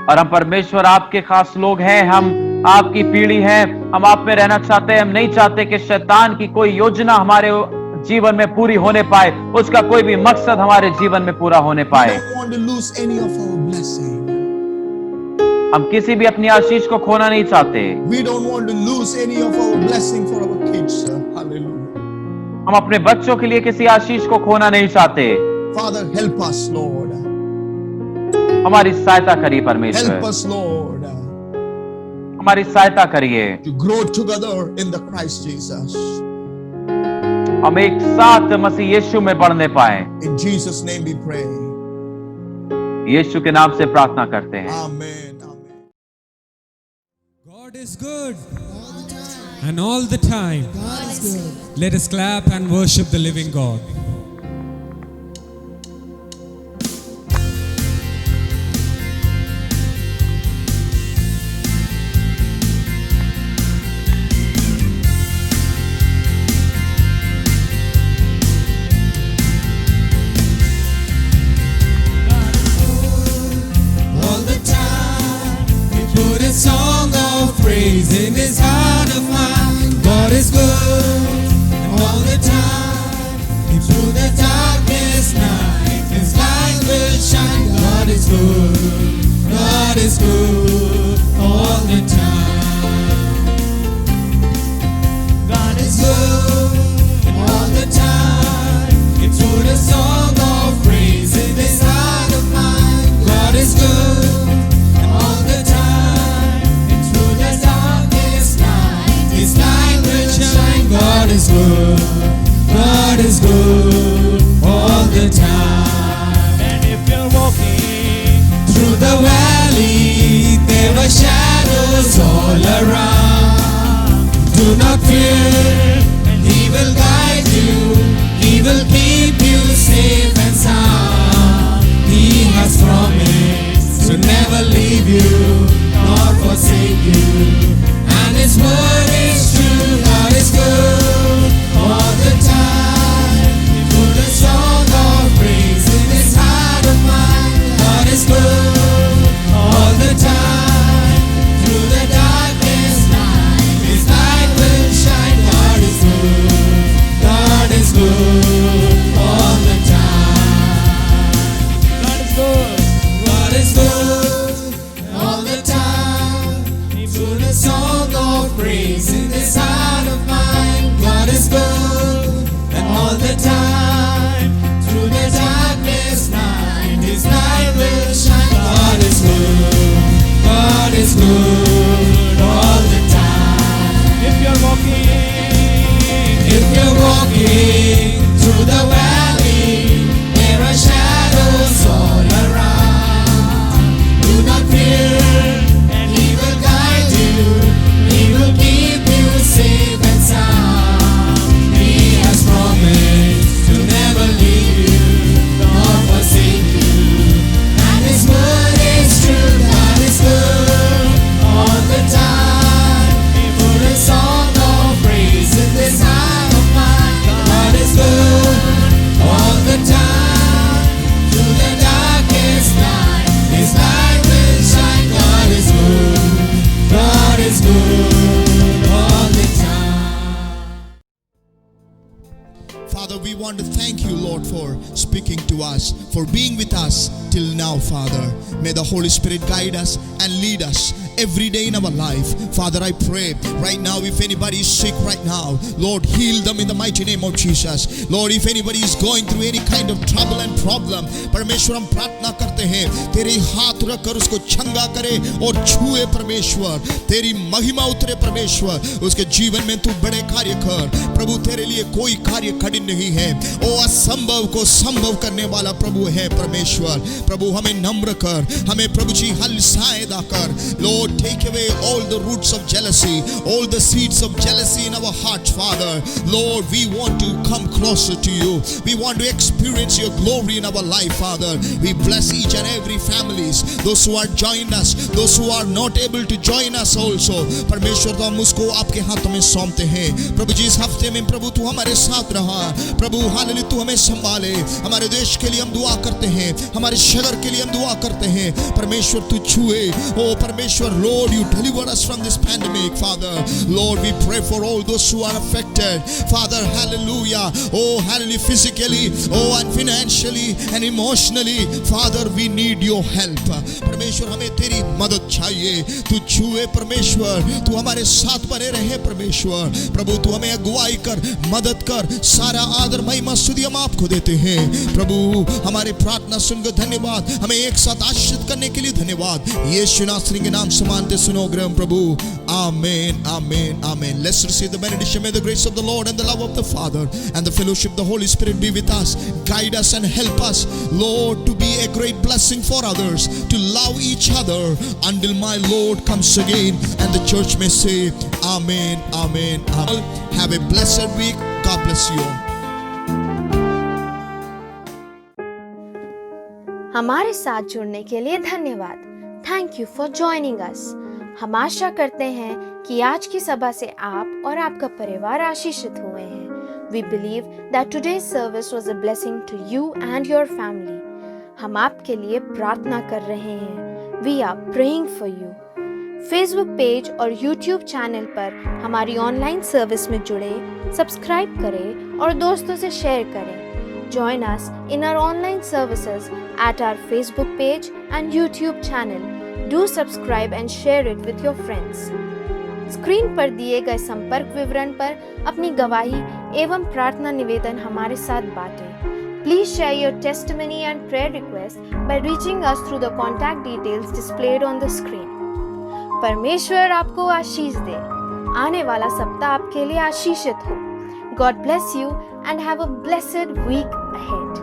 और हम परमेश्वर आपके खास लोग हैं, हम आपकी पीढ़ी हैं, हम आप में रहना चाहते हैं। हम नहीं चाहते कि शैतान की कोई योजना हमारे जीवन में पूरी होने पाए, उसका कोई भी मकसद हमारे जीवन में पूरा होने पाए।
We don't want to lose any of our blessing.
हम किसी भी अपनी आशीष को खोना नहीं चाहते।
We don't want to lose any of our blessing for our kids. Hallelujah.
हम अपने बच्चों के लिए किसी आशीष को खोना नहीं चाहते।
Father, help us, Lord.
हमारी सहायता करिए परमेश्वर।
Help us, Lord,
हमारी सहायता करिए,
to grow together in the Christ Jesus.
हम एक साथ मसीह यीशु में बढ़ने पाए।
In Jesus' name we pray.
यीशु के नाम से प्रार्थना करते हैं।
Amen. Amen.
God is good
All the time.
and all the time.
God is good.
Let us clap and worship the living God.
All the time, we put a song of praise in this heart of mine. God is good, and all the time, through the darkest night, His light will shine. God is good, God is good, all the time. God is good, and all the time, we put a song of praise in this heart of mine. God is good, and all the time, and through the darkest night, His light will shine. God is good, God is good, all the time. And if you're walking through the valley, there were shadows all around. Do not fear, and He will guide you, He will keep you safe and sound. He has promised to never leave you nor forsake you, and His word is true. God is good all the time.
want to thank you, Lord, for speaking to us, for being with us till now, Father. May the Holy Spirit guide us and lead us every day in our life. Father, I pray right now, if anybody is sick right now, Lord, heal them in the mighty name of Jesus. Lord, if anybody is going through any kind of trouble and problem, परमेश्वर हम प्रार्थना करते हैं तेरे हाथ रखकर उसको चंगा करे और छुए परमेश्वर, तेरी महिमा उतरे परमेश्वर, उसके जीवन में तू बड़े कार्य कर प्रभु। तेरे लिए कोई कार्य कठिन नहीं है, ओ असंभव को संभव करने वाला प्रभु है परमेश्वर। प्रभु हमें नम्र कर, हमें प्रभु जी हल सहायता कर। Lord, take away all the roots of jealousy, all the seeds of jealousy in our hearts, Father. Lord, we want to come closer to you. We want to experience your glory in our life, Father. We bless each and every families, those who are joined us, those who are not able to join us also. परमेश्वर तो हम उसको आपके हाथों में सौंपते हैं प्रभु जी। इस हफ्ते में प्रभु तू हमारे साथ रहा प्रभु, हालेलुया, तू हमें संभाले। हमारे देश के लिए हम दुआ करते हैं, हमारे शहर के लिए हम दुआ करते हैं परमेश्वर, तू छुए ओ परमेश्वर। Lord, you deliver us from this pandemic, Father. Lord, we pray for all those who are affected, Father, hallelujah, oh hallelujah, physically, oh and financially and emotionally, Father, we need your help परमेश्वर। हमें तेरी मदद चाहिए, तू छुए परमेश्वर, तू हमारे साथ बने रहे परमेश्वर। प्रभु तू हमें अगुवाई कर, मदद कर, सारा आदर महिमा स्तुति हम आपको देते हैं प्रभु। हमारे प्रार्थना सुनकर धन्यवाद, हमें एक साथ आशीषित करने के लिए धन्यवाद। यीशु नासरी के नाम से मानते सुनो ग्रह प्रभु, आमेन, आमेन, आमेन। Let's receive the benediction. May the grace of the Lord and the love of the Father and the fellowship of the Holy Spirit be with us, guide us and help us, Lord, to be a great blessing for others, to love each other until my Lord comes again. And the church may say, Amen, Amen, Amen. Have a blessed week. God bless you all.
हमारे साथ जुड़ने के लिए धन्यवाद। Thank you for joining us. हम आशा करते हैं कि आज की सभा से आप और आपका परिवार आशीषित हुए हैं। We believe that today's service was a blessing to you and your family. हम आपके लिए प्रार्थना कर रहे हैं। We are praying for you. Facebook page और यूट्यूब चैनल पर हमारी ऑनलाइन सर्विस में जुड़े, सब्सक्राइब करें और दोस्तों से शेयर करें। Join us in our online services at our Facebook page and YouTube channel. Do subscribe and share it with your friends. Screen पर दिए गए संपर्क विवरण पर अपनी गवाही एवं प्रार्थना निवेदन हमारे साथ बांटें। Please share your testimony and prayer request by reaching us through the contact details displayed on the screen. परमेश्वर आपको आशीष दे। आने वाला सप्ताह आपके लिए आशीषित हो। God bless you and have a blessed week ahead.